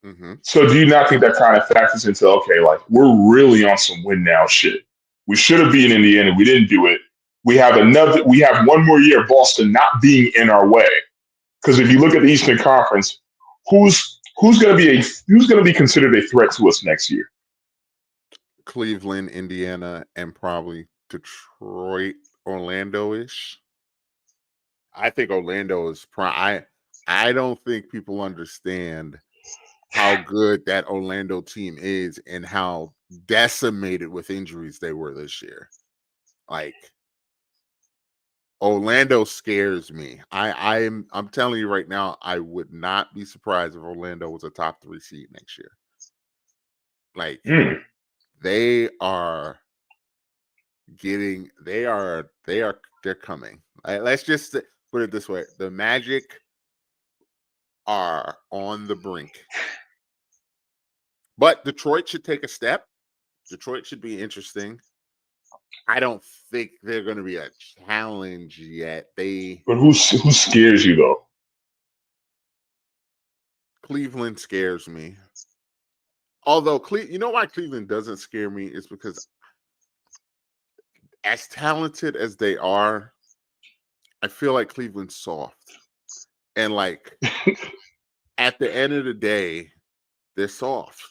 Mm-hmm. So do you not think that kind of factors into, okay, like we're really on some win now shit? We should have beaten Indiana. We didn't do it. We have 1 more year of Boston not being in our way. Because if you look at the Eastern Conference, who's going to be considered a threat to us next year? Cleveland, Indiana, and probably Detroit, Orlando-ish. I think Orlando is I don't think people understand how good that Orlando team is and how decimated with injuries they were this year. Like, Orlando scares me. I'm telling you right now, I would not be surprised if Orlando was a top 3 seed next year. Like, they're coming. Let's just put it this way. The Magic are on the brink. But Detroit should take a step. Detroit should be interesting. I don't think they're going to be a challenge yet. But who scares you though? Cleveland scares me. Although you know why Cleveland doesn't scare me is because as talented as they are, I feel like Cleveland's soft. And like at the end of the day, they're soft.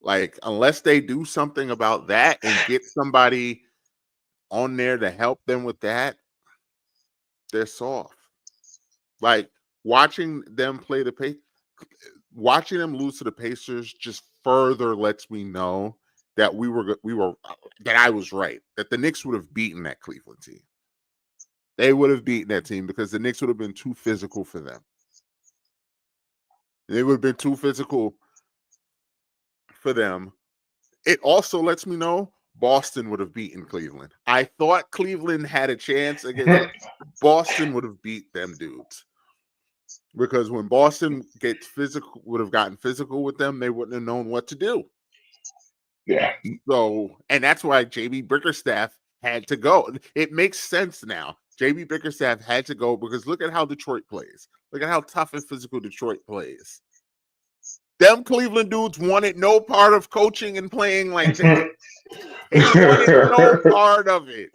Like, unless they do something about that and get somebody on there to help them with that, they're soft. Like, watching them watching them lose to the Pacers just further lets me know that that I was right. That the Knicks would have beaten that Cleveland team. They would have beaten that team because the Knicks would have been too physical for them. They would have been too physical for them. It also lets me know Boston would have beaten Cleveland. I thought Cleveland had a chance against Boston would have beat them dudes. Because when Boston would have gotten physical with them, they wouldn't have known what to do. Yeah. So, and that's why JB Bickerstaff had to go. It makes sense now. JB Bickerstaff had to go because look at how Detroit plays. Look at how tough and physical Detroit plays. Them Cleveland dudes wanted no part of coaching and playing like that. They wanted no part of it.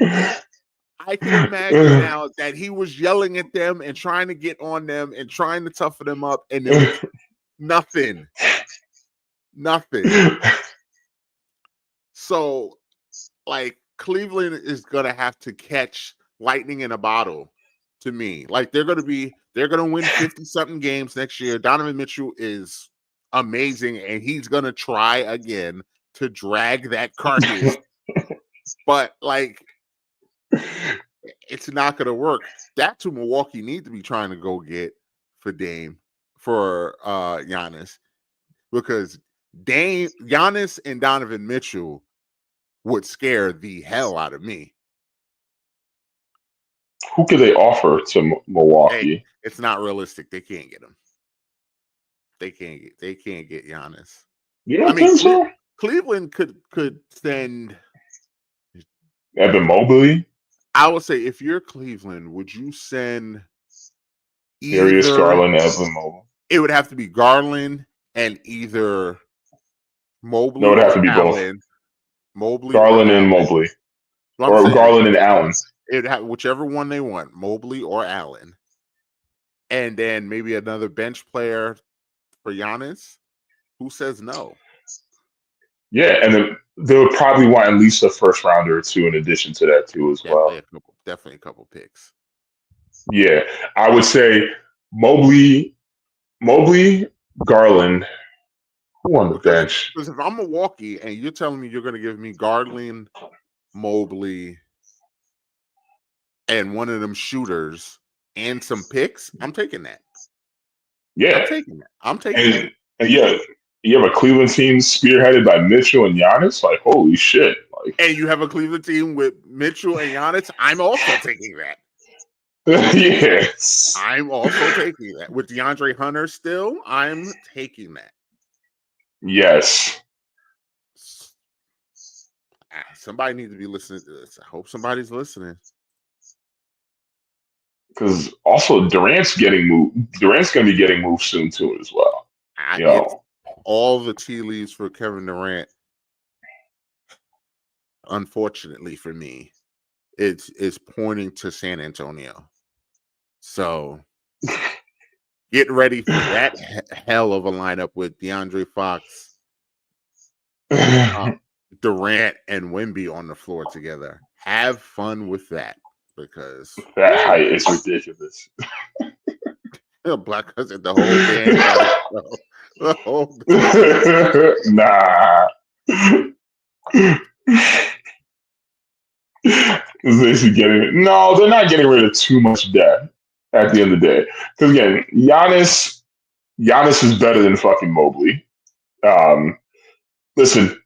I can imagine now that he was yelling at them and trying to get on them and trying to toughen them up, and there was nothing. So, like, Cleveland is going to have to catch lightning in a bottle to me. Like, they're going to win 50-something games next year. Donovan Mitchell is amazing, and he's going to try again to drag that carcass But like, it's not going to work. That's who Milwaukee need to be trying to go get for Giannis, because Giannis and Donovan Mitchell would scare the hell out of me. Who could they offer to Milwaukee? Hey, it's not realistic. They can't get him. They can't get Giannis. You don't think so? Cleveland could send Evan Mobley. I would say, if you're Cleveland, would you send Darius Garland, Evan Mobley? It would have to be Garland and either Mobley. No, it would have to be Allen. both. Mobley, Garland and Mobley, or Garland and Allen. It would have whichever one they want, Mobley or Allen, and then maybe another bench player for Giannis. Who says no? Yeah, and then they would probably want at least a first rounder or two in addition to that too as well. Definitely a couple picks. Yeah, I would say Mobley, Garland. Who on the bench? Because if I'm Milwaukee and you're telling me you're going to give me Garland, Mobley, and one of them shooters and some picks, I'm taking that. Yeah, I'm taking that. And yeah, you have a Cleveland team spearheaded by Mitchell and Giannis. Like, holy shit! Like, and you have a Cleveland team with Mitchell and Giannis. I'm also taking that. Yes, I'm also taking that. With DeAndre Hunter still, I'm taking that. Yes. Somebody needs to be listening to this. I hope somebody's listening. Because also Durant's getting moved. Durant's going to be getting moved soon too, as well. All the tea leaves for Kevin Durant. Unfortunately for me, it's pointing to San Antonio. So get ready for that hell of a lineup with DeAndre Fox, Durant, and Wemby on the floor together. Have fun with that, because that height is ridiculous. Black Cousin, the whole band. The whole nah. No, they're not getting rid of too much debt at the end of the day. Because again, Giannis is better than fucking Mobley. Listen,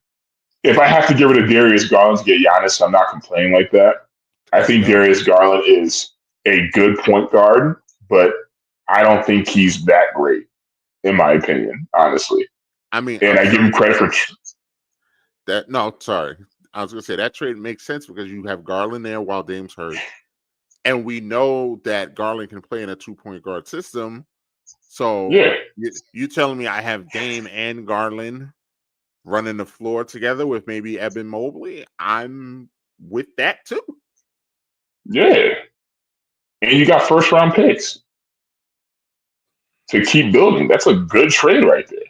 if I have to get rid of Darius Garland to get Giannis, I'm not complaining like that. I think Darius Garland is a good point guard, but I don't think he's that great, in my opinion, honestly. I mean, and I give him credit for that. No, sorry. I was going to say that trade makes sense because you have Garland there while Dame's hurt. And we know that Garland can play in a 2-point guard system. So you telling me I have Dame and Garland running the floor together with maybe Evan Mobley? I'm with that too. Yeah. And you got first round picks to keep building. That's a good trade right there.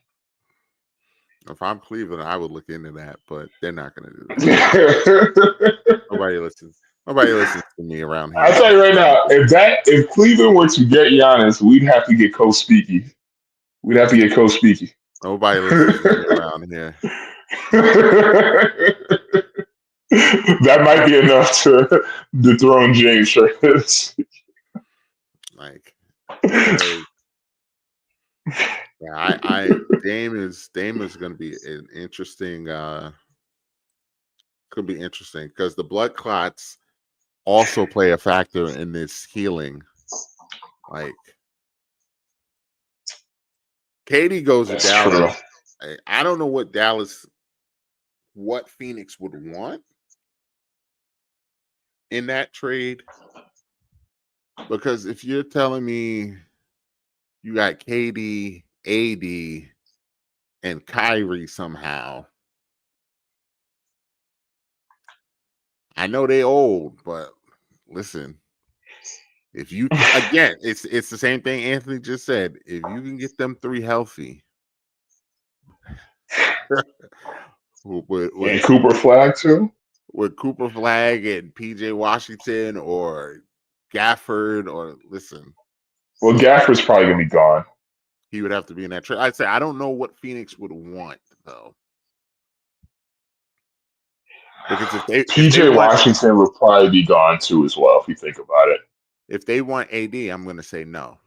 If I'm Cleveland, I would look into that, but they're not going to do that. Nobody listens to me around here. I'll tell you right now, if Cleveland were to get Giannis, we'd have to get Coach Speaky. Nobody listens to me around here. That might be enough to dethrone James Travis. Like, yeah, Dame is going to be an interesting. Could be interesting because the blood clots also play a factor in this healing. Like, KD goes to Dallas. I don't know what Phoenix would want in that trade, because if you're telling me you got KD, AD, and Kyrie somehow, I know they old, but listen, if you again, it's the same thing Anthony just said. If you can get them three healthy, and Cooper Flag too, with Cooper Flag and PJ Washington or Gafford, or listen. Well, Gafford's probably gonna be gone. He would have to be in that trade. I'd say I don't know what Phoenix would want though. Because if they PJ want Washington would probably be gone too as well if you think about it. if they want AD, I'm going to say no.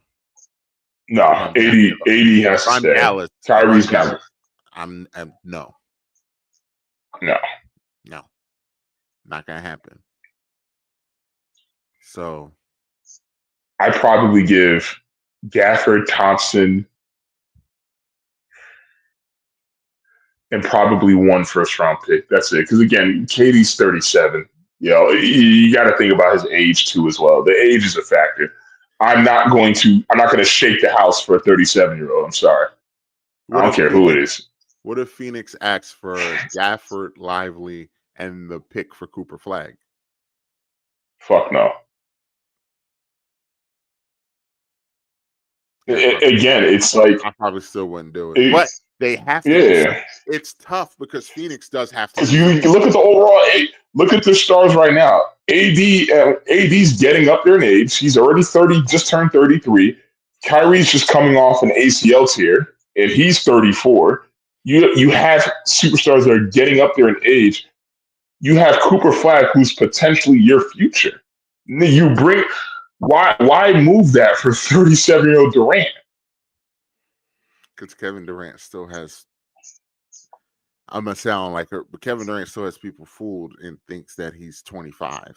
No, I'm 80 has to I'm stay. Dallas. Kyrie's I'm Dallas. never. I'm no, No. not going to happen. So I'd probably give Gafford, Thompson, and probably one first round pick. That's it. Because again, KD's 37. You got to think about his age too as well. The age is a factor. I'm not going to shake the house for a 37-year-old. I'm sorry. I don't care who it is. What if Phoenix asks for Gafford, Lively, and the pick for Cooper Flag? Fuck no. Again, it's like I probably still wouldn't do it, but they have to. Yeah, it's tough because Phoenix does have to. Because you look at the overall. Look at the stars right now. AD's getting up there in age. He's already 30, just turned 33. Kyrie's just coming off an ACL tear, and he's 34. You have superstars that are getting up there in age. You have Cooper Flag, who's potentially your future. You bring why move that for 37-year-old Durant? Because Kevin Durant still has. I'm gonna sound like her, but Kevin Durant still has people fooled and thinks that he's 25.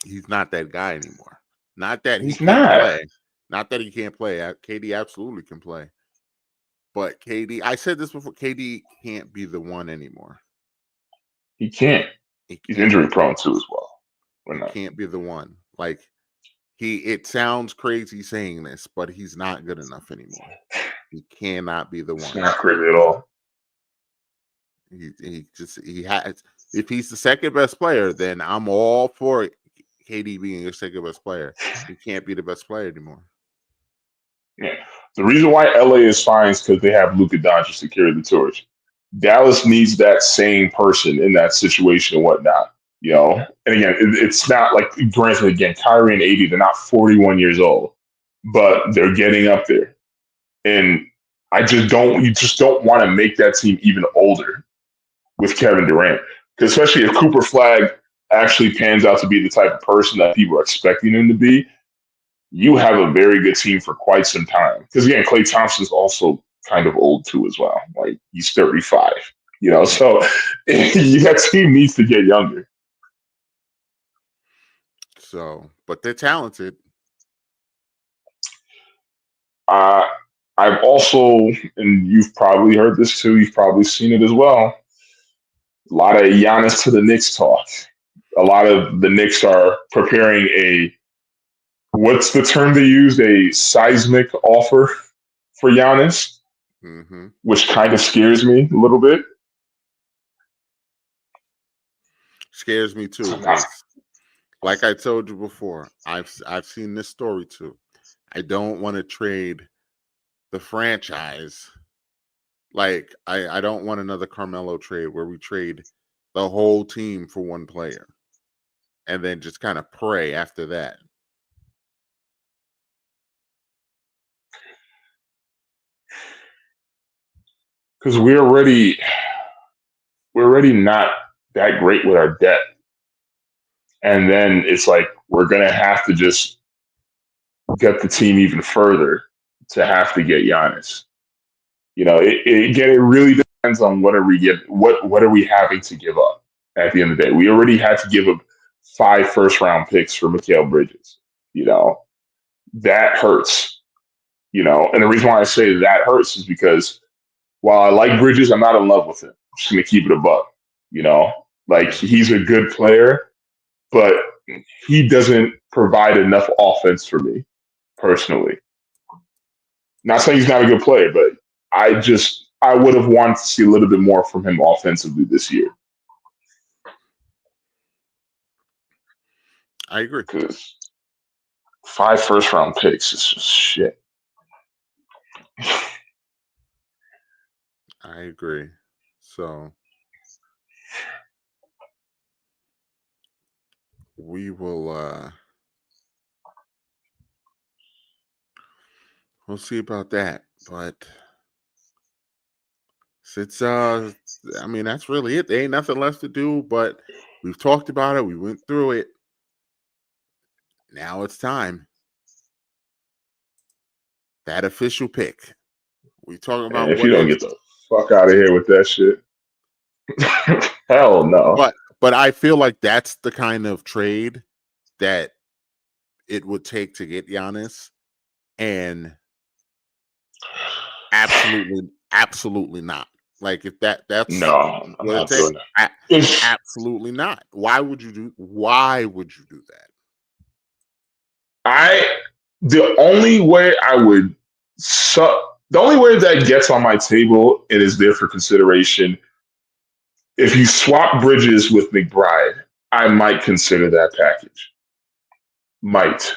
He's not that guy anymore. Not that he can't play. Not that he can't play. KD absolutely can play. But KD, I said this before, KD can't be the one anymore. He can't. He's injury prone too as well. He can't be the one. Like it sounds crazy saying this, but he's not good enough anymore. He cannot be the one. It's not crazy at all. He has. If he's the second best player, then I'm all for KD being your second best player. He can't be the best player anymore. Yeah. The reason why LA is fine is because they have Luka Doncic to carry the torch. Dallas needs that same person in that situation and whatnot. And again, it's not like, granted, again, Kyrie and AD, they're not 41 years old, but they're getting up there. And you just don't want to make that team even older with Kevin Durant. Because especially if Cooper Flag actually pans out to be the type of person that people are expecting him to be, you have a very good team for quite some time. Because again, Klay Thompson's also kind of old too as well. Like he's 35. So that team needs to get younger. So, but they're talented. I've also, and you've probably heard this too, you've probably seen it as well, a lot of Giannis to the Knicks talk. A lot of the Knicks are preparing what's the term they use? A seismic offer for Giannis, which kind of scares me a little bit. Scares me too. Like I told you before, I've seen this story too. I don't want to trade the franchise. Like I don't want another Carmelo trade where we trade the whole team for one player and then just kind of pray after that. Because we're already not that great with our debt. And then it's like we're going to have to just get the team even further to have to get Giannis. It really depends on what are we having to give up at the end of the day. We already had to give up 5 first-round picks for Mikal Bridges. That hurts. And the reason why I say that hurts is because while I like Bridges, I'm not in love with him. I'm just going to keep it a buck. Like he's a good player, but he doesn't provide enough offense for me personally. Not saying he's not a good player, but I would have wanted to see a little bit more from him offensively this year. I agree. Because 5 first-round picks is just shit. I agree. So we will we'll see about that. But It's I mean, that's really it. There ain't nothing left to do, but we've talked about it. We went through it. Now it's time. That official pick. We talking And about if you what don't if, get the fuck out of here with that shit, hell no. but I feel like that's the kind of trade that it would take to get Giannis, and absolutely not. Like if that's No, I'm what it not takes, doing that. If absolutely not. Why would you do that? the only way I would the only way that gets on my table and is there for consideration, if you swap Bridges with McBride, I might consider that package. Might.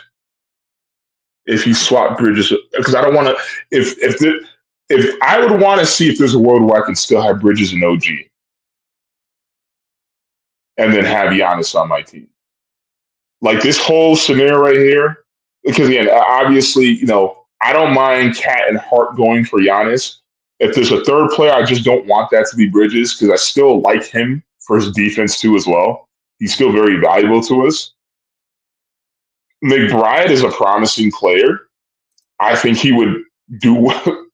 If you swap Bridges, because I don't want to. If I would want to see if there's a world where I can still have Bridges and OG, and then have Giannis on my team, like this whole scenario right here. Because again, obviously, I don't mind Cat and Hart going for Giannis. If there's a third player, I just don't want that to be Bridges because I still like him for his defense too as well. He's still very valuable to us. McBride is a promising player. I think he would do well.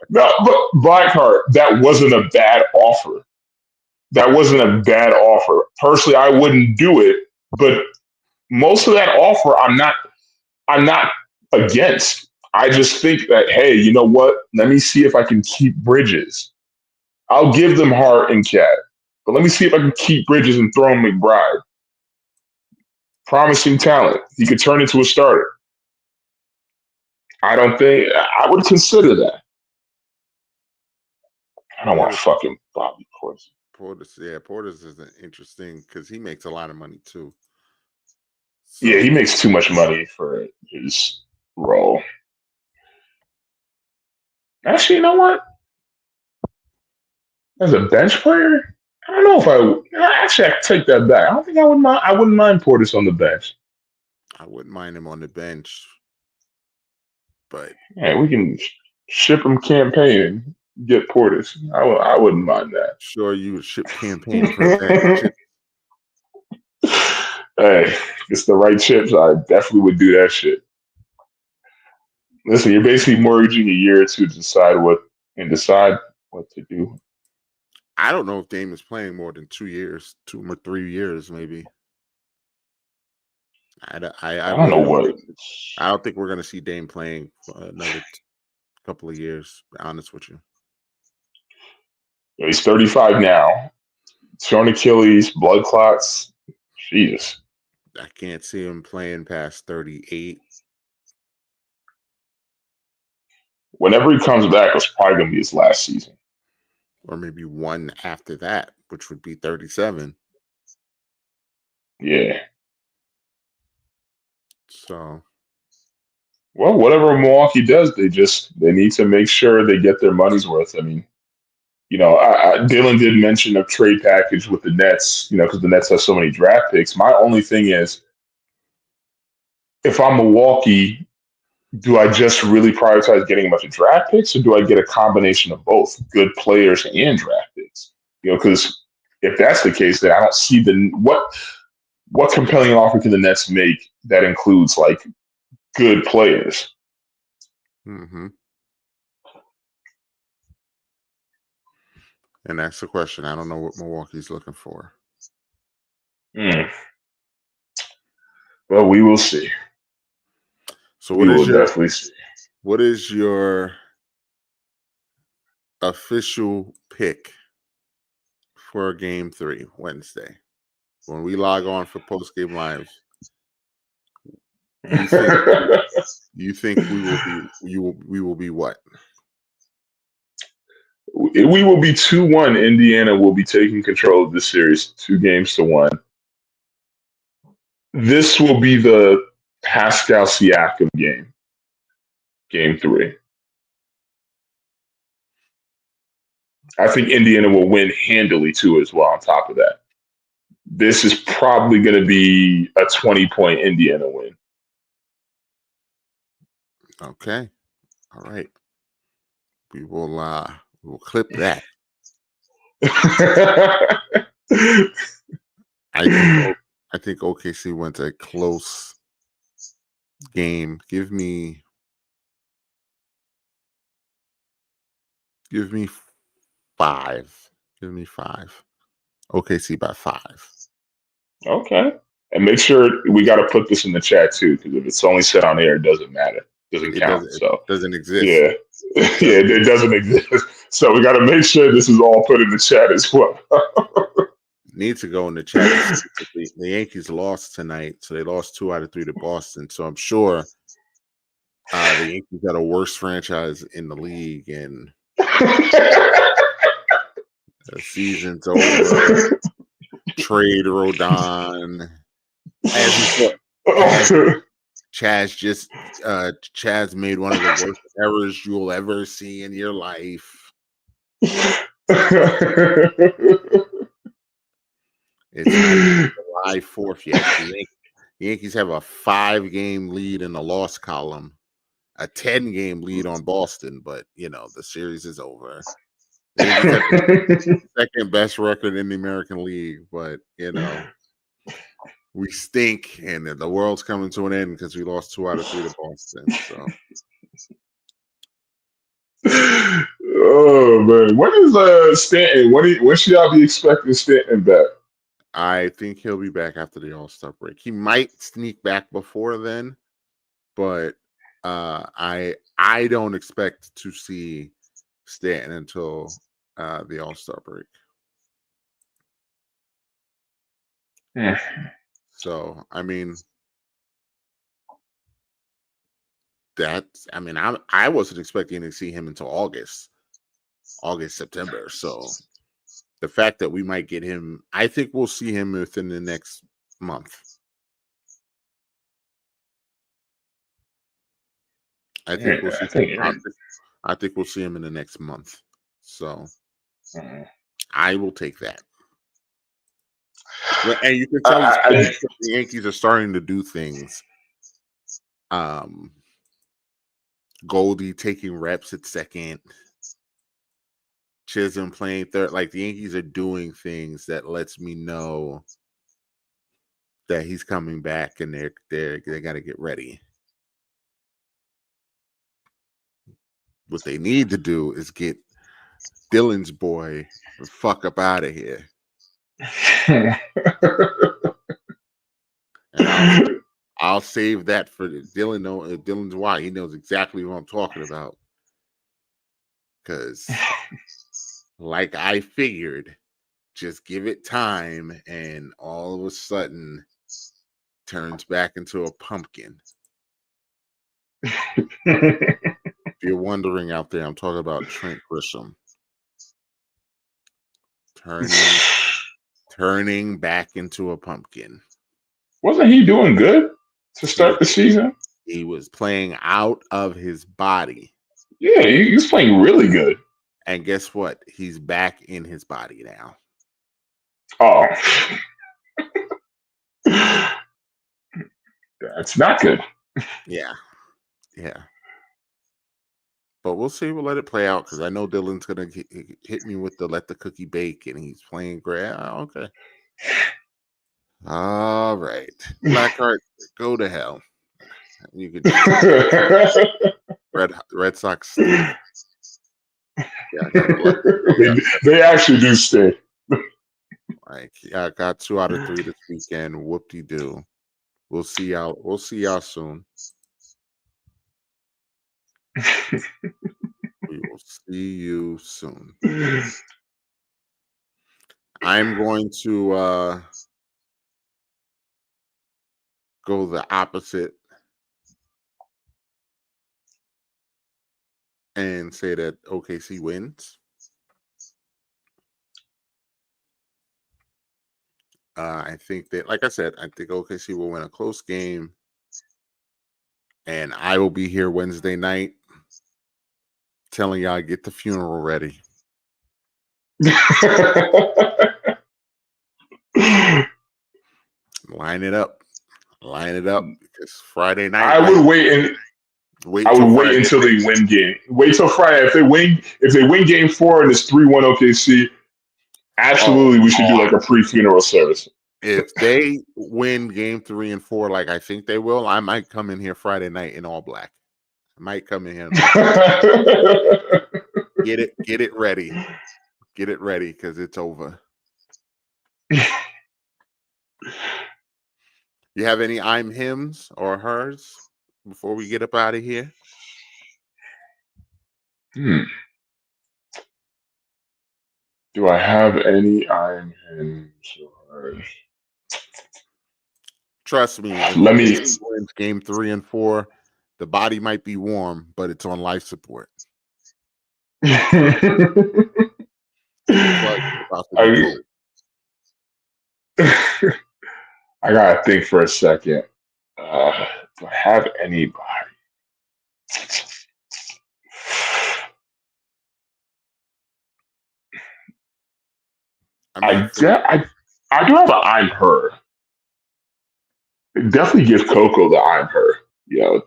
No, but Blackheart, that wasn't a bad offer. That wasn't a bad offer. Personally, I wouldn't do it, but most of that offer, I'm not against. I just think that, hey, you know what? Let me see if I can keep Bridges. I'll give them Hart and Cat, but let me see if I can keep Bridges and throw in McBride. Promising talent. He could turn into a starter. I would consider that. I don't want fucking Bobby Portis. Portis is interesting because he makes a lot of money too. So, yeah, he makes too much money for his role. Actually, you know what? As a bench player, I don't know if I take that back. I don't think I would mind. I wouldn't mind Portis on the bench. I wouldn't mind him on the bench, but yeah, we can ship him campaign and get Portis. I wouldn't mind that. Sure, you would ship campaign for that. Hey, it's the right chips. I definitely would do that shit. Listen, you're basically mortgaging a year or two to decide what to do. I don't know if Dame is playing more than 2 or 3 years, maybe. I don't know what. I don't think we're going to see Dame playing for another couple of years, to be honest with you. He's 35 now. Torn Achilles, blood clots. Jesus. I can't see him playing past 38. Whenever he comes back, it's probably going to be his last season. Or maybe one after that, which would be 37. Yeah. So. Well, whatever Milwaukee does, they need to make sure they get their money's worth. I mean, Dylan did mention a trade package with the Nets, because the Nets have so many draft picks. My only thing is, if I'm Milwaukee, do I just really prioritize getting a bunch of draft picks, or do I get a combination of both, good players and draft picks? Because if that's the case, then I don't see what compelling offer can the Nets make that includes like good players. Mm-hmm. And that's the question. I don't know what Milwaukee's looking for. Well, we will see. So what is your official pick for Game 3 Wednesday when we log on for post game live? You think we will be what? We will be 2-1. Indiana will be taking control of this series, 2-1. This will be the Pascal Siakam game, Game 3. I think Indiana will win handily too as well on top of that. This is probably going to be a 20-point Indiana win. Okay. All right. We will clip that. I think OKC went a close game. Give me 5. Give me 5. OKC by 5. Okay. And make sure we got to put this in the chat too, because if it's only said on air, it doesn't matter. It doesn't count. It So doesn't exist. yeah. It doesn't exist. So we got to make sure this is all put in the chat as well. Need to go in the chat. The Yankees lost tonight, so they lost 2 out of 3 to Boston. So I'm sure the Yankees are the worst franchise in the league, and the season's over. Trade Rodon. Chaz made one of the worst errors you'll ever see in your life. It's not even July 4th yet. The Yankees have a 5-game lead in the loss column, a 10-game lead on Boston, but the series is over. The Yankees have the second best record in the American League, but we stink, and the world's coming to an end because we lost 2 out of 3 to Boston. So. Oh man, when is Stanton? When should y'all be expecting Stanton back? I think he'll be back after the All-Star break. He might sneak back before then, but I don't expect to see Stanton until the All-Star break. So I wasn't expecting to see him until August, September. So the fact that we might get him, I think we'll see him within the next month. I think we'll see him in the next month. So I will take that. And you can tell the Yankees are starting to do things. Goldie taking reps at second. Chisholm playing third. Like, the Yankees are doing things that lets me know that he's coming back, and they got to get ready. What they need to do is get Dylan's boy the fuck up out of here. And I'll save that for Dylan. Dylan's why he knows exactly what I'm talking about. Because, like I figured, just give it time, and all of a sudden turns back into a pumpkin. If you're wondering out there, I'm talking about Trent Grisham. Turning back into a pumpkin. Wasn't he doing good to start the season? He was playing out of his body. Yeah, he was playing really good. And guess what? He's back in his body now. Oh. That's not good. Yeah. But we'll see. We'll let it play out, because I know Dylan's going to hit me with the let the cookie bake, and he's playing great. Okay. All right. Blackheart, go to hell. You could Red Sox stink. They actually do stink. Like, I got 2 out of 3 this weekend. Whoop-de-doo. We'll see y'all soon. We will see you soon. I'm going to go the opposite and say that OKC wins. I think that, like I said, I think OKC will win a close game, and I will be here Wednesday night telling y'all get the funeral ready. Line it up because Friday night. I would wait Wait I till would wait Friday. until they win game. Wait till Friday. If they win game 4 and it's 3-1 OKC, absolutely we should do like a pre-funeral service. If they win game 3 and 4, like I think they will, I might come in here Friday night in all black. I might come in here and get it ready. Get it ready because it's over. You have any I'm hims or hers before we get up out of here? Do I have any I'm hims or hers? Trust me, if Let me. OKC wins game 3 and 4, the body might be warm, but it's on life support. I gotta think for a second. Do I have anybody? I do have an I'm her. Definitely give Coco the I'm her.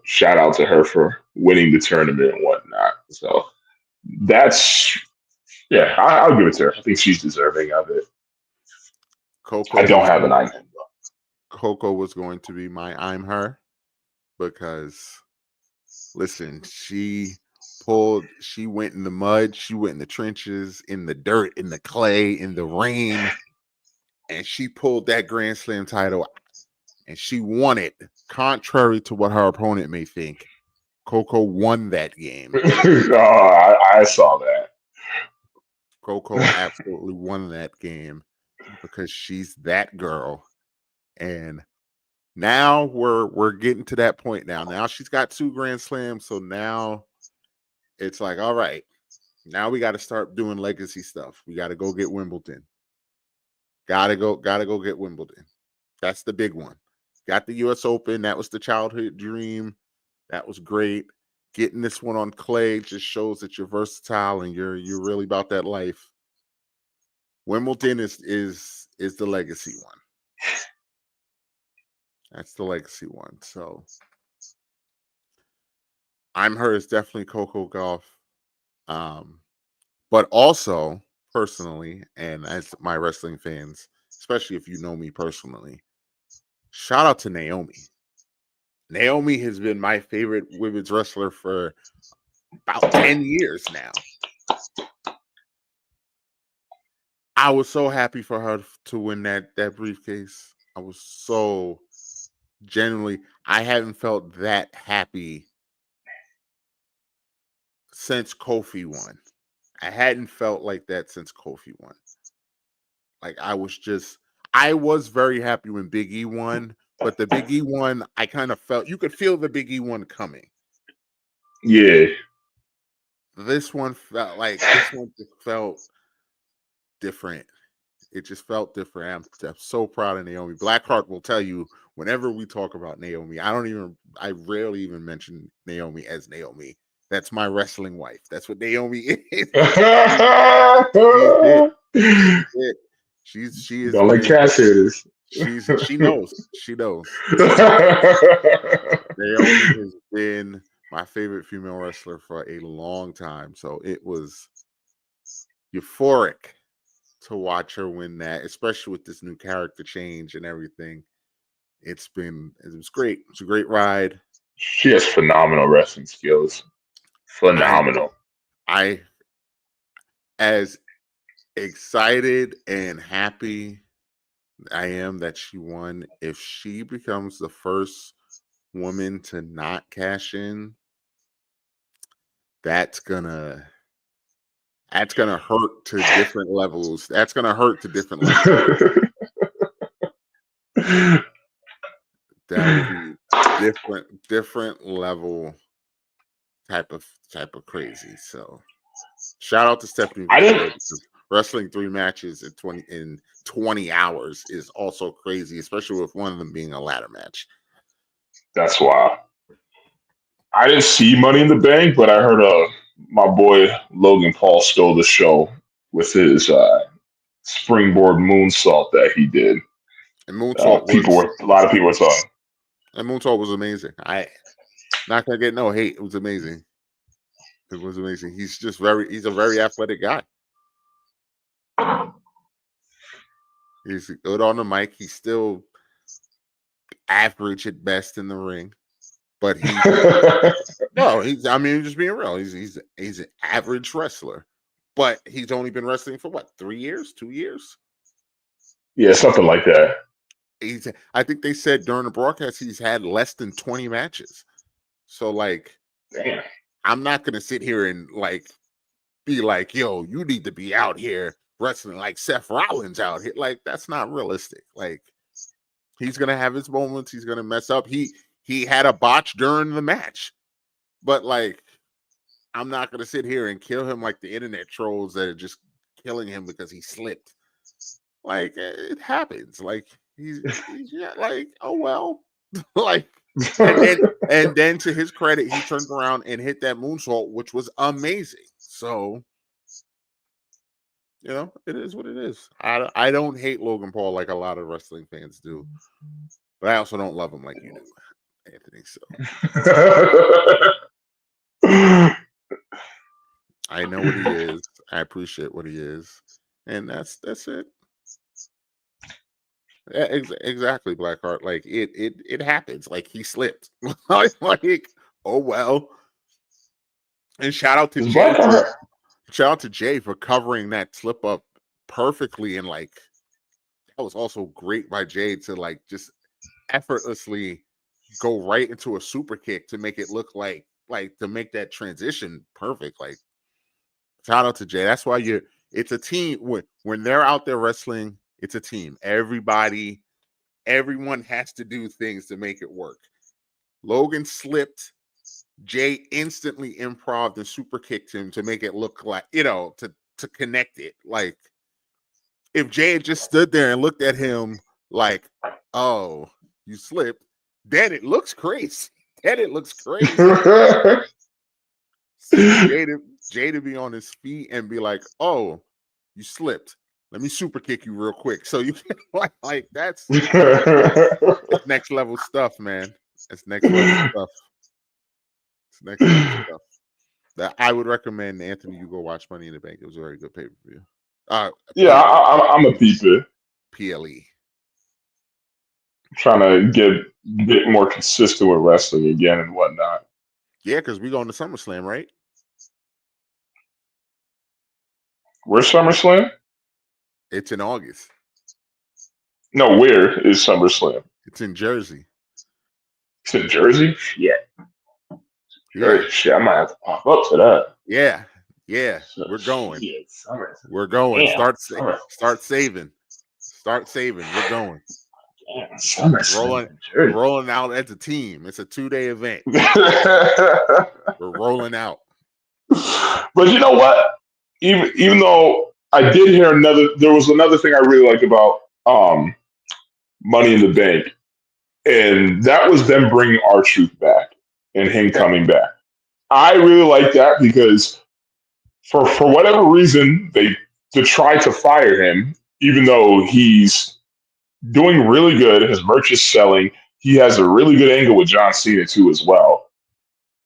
Shout out to her for winning the tournament and whatnot. So that's I'll give it to her. I think she's deserving of it. Coco, I don't have an I'm him. Coco was going to be my I'm her because listen, she went in the mud, she went in the trenches, in the dirt, in the clay, in the rain, and she pulled that Grand Slam title and she won it, contrary to what her opponent may think. Coco won that game. I saw that. Coco absolutely won that game because she's that girl. And now we're getting to that point now. Now she's got 2 Grand Slams, so now it's like, all right, now we got to start doing legacy stuff. We got to go get Wimbledon. Gotta go get Wimbledon. That's the big one. Got the U.S. Open. That was the childhood dream. That was great. Getting this one on clay just shows that you're versatile and you're really about that life. Wimbledon is the legacy one. That's the legacy one. So I'm her is definitely Coco Gauff. But also personally, and as my wrestling fans, especially if you know me personally, shout out to Naomi. Naomi has been my favorite women's wrestler for about 10 years now. I was so happy for her to win that briefcase. I was so genuinely, I haven't felt that happy since Kofi won. I hadn't felt like that since Kofi won. Like I was very happy when Big E won, but the Big E one, I kind of felt you could feel the Big E one coming. Yeah. This one just felt different. It just felt different. I'm so proud of Naomi. Blackheart will tell you whenever we talk about Naomi, I rarely even mention Naomi as Naomi. That's my wrestling wife. That's what Naomi is. She is. Don't like cash hitters. She knows. She knows. Naomi has been my favorite female wrestler for a long time. So it was euphoric to watch her win that, especially with this new character change and everything. It was great. It's a great ride. She has phenomenal wrestling skills. Phenomenal. I as excited and happy I am that she won. If she becomes the first woman to not cash in, that's gonna hurt to different levels. That's gonna hurt to different levels. That would be different level type of crazy. So shout out to Stephanie. Wrestling 3 matches in 20 hours is also crazy, especially with one of them being a ladder match. That's wild. I didn't see Money in the Bank, but I heard my boy Logan Paul stole the show with his springboard moonsault that he did. And moonsault a lot of people were talking. And moonsault was amazing. Not gonna get no hate. It was amazing. It was amazing. He's a very athletic guy. He's good on the mic. He's still average at best in the ring. But I mean, just being real. He's an average wrestler. But he's only been wrestling for what, 3 years, 2 years? Yeah, something like that. I think they said during the broadcast he's had less than 20 matches. So like, Damn. I'm not gonna sit here and like be like, yo, you need to be out here wrestling like Seth Rollins out here. Like, that's not realistic. Like, he's gonna have his moments, he's gonna mess up. He had a botch during the match, but like, I'm not gonna sit here and kill him like the internet trolls that are just killing him because he slipped. Like, it happens. Like, he's yeah, like, oh well. Like, and then to his credit, he turned around and hit that moonsault, which was amazing. So, you know, it is what it is. I don't hate Logan Paul like a lot of wrestling fans do, but I also don't love him like you do, Anthony. So I know what he is. I appreciate what he is, and that's it. Yeah, exactly, Blackheart. Like it happens. Like, he slipped. Like, oh well. And shout out to Jay. Shout out to Jay for covering that slip up perfectly, and like, that was also great by Jay to like just effortlessly go right into a super kick to make it look like to make that transition perfect. Like, shout out to Jay. That's why it's a team. When they're out there wrestling, it's a team. Everyone has to do things to make it work. Logan slipped. Jay instantly improv'd and super kicked him to make it look like, to connect it. Like, if Jay had just stood there and looked at him like, oh, you slipped, then it looks crazy. Jay to be on his feet and be like, oh, you slipped. Let me super kick you real quick. So you can like that's next level stuff, man. It's next level stuff. It's next level stuff. That I would recommend, Anthony, you go watch Money in the Bank. It was a very good pay-per-view. Yeah, I'm a peeper. PLE. Trying to get more consistent with wrestling again and whatnot. Yeah, because we're going to SummerSlam, right? Where's SummerSlam? It's in August. No, where is SummerSlam? It's in Jersey. It's in Jersey? Yeah. Shit, I might have to pop up to that. Yeah. So, we're going. We're going. Damn, start saving. Start saving. We're going. SummerSlam. We're rolling out as a team. It's a 2-day event. We're rolling out. But you know what? Even though I did hear there was another thing I really like about Money in the Bank, and that was them bringing R-Truth back and him coming back. I really like that because for whatever reason they tried to fire him, even though he's doing really good. His merch is selling. He has a really good angle with John Cena too as well.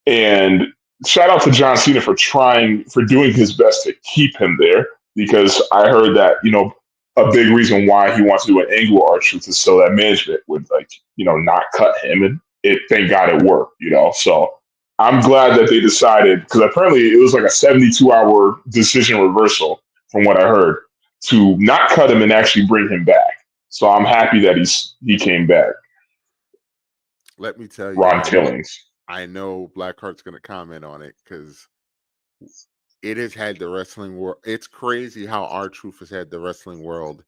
And shout out to John Cena for doing his best to keep him there, because I heard that, a big reason why he wants to do an angle with R-Truth is so that management would not cut him, and thank God it worked, So I'm glad that they decided, because apparently it was like a 72-hour decision reversal from what I heard, to not cut him and actually bring him back. So I'm happy that he came back. Let me tell you, Ron Killings. I know Blackheart's going to comment on it because it has had the wrestling world. It's crazy how R-Truth has had the wrestling world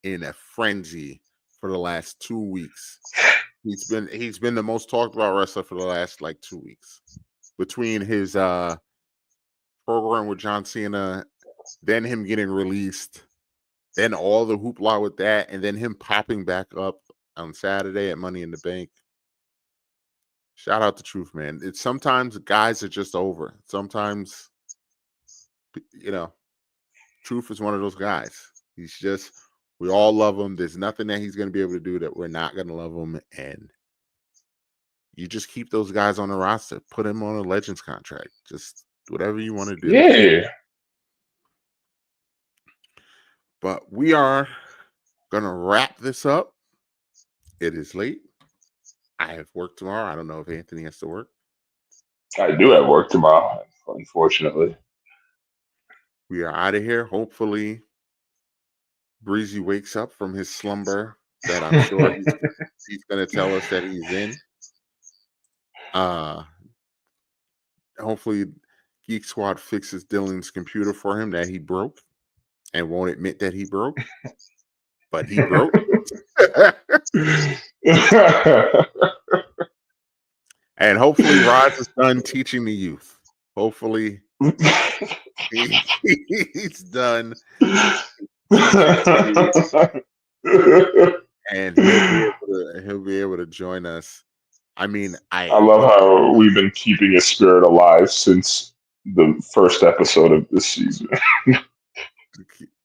in a frenzy for the last 2 weeks. He's been the most talked about wrestler for the last 2 weeks, between his program with John Cena, then him getting released, then all the hoopla with that, and then him popping back up on Saturday at Money in the Bank. Shout out to Truth, man. It's sometimes guys are just over. Sometimes, Truth is one of those guys. He's just, we all love him. There's nothing that he's going to be able to do that we're not going to love him. And, you just keep those guys on the roster. Put them on a Legends contract. Just whatever you want to do. Yeah. But we are going to wrap this up. It is late. I have work tomorrow. I don't know if Anthony has to work. I do have work tomorrow, unfortunately. We are out of here. Hopefully, Breezy wakes up from his slumber that I'm sure he's going to tell us that he's in. Hopefully, Geek Squad fixes Dylan's computer for him that he broke and won't admit that he broke. But he broke. And hopefully Roz is done teaching the youth. Hopefully he's done. And he'll be able to join us. I mean, I love how we've been keeping his spirit alive since the first episode of this season.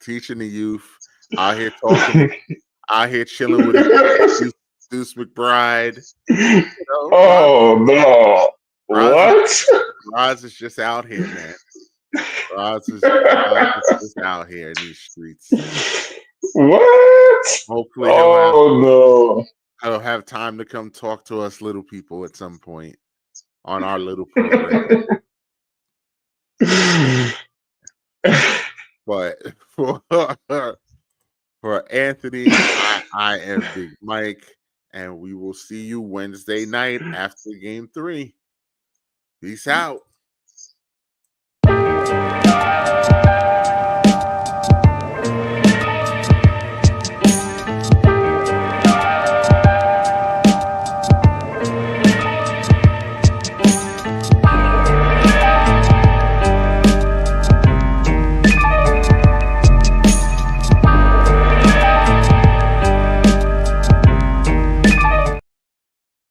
Teaching the youth, out here talking, out here chilling with Deuce McBride. You know, oh no! Roz is just out here, man. Roz is just out here in these streets. What? Hopefully, he'll have time to come talk to us little people at some point on our little program. But for Anthony, I am Big Mike, and we will see you Wednesday night after Game 3. Peace out.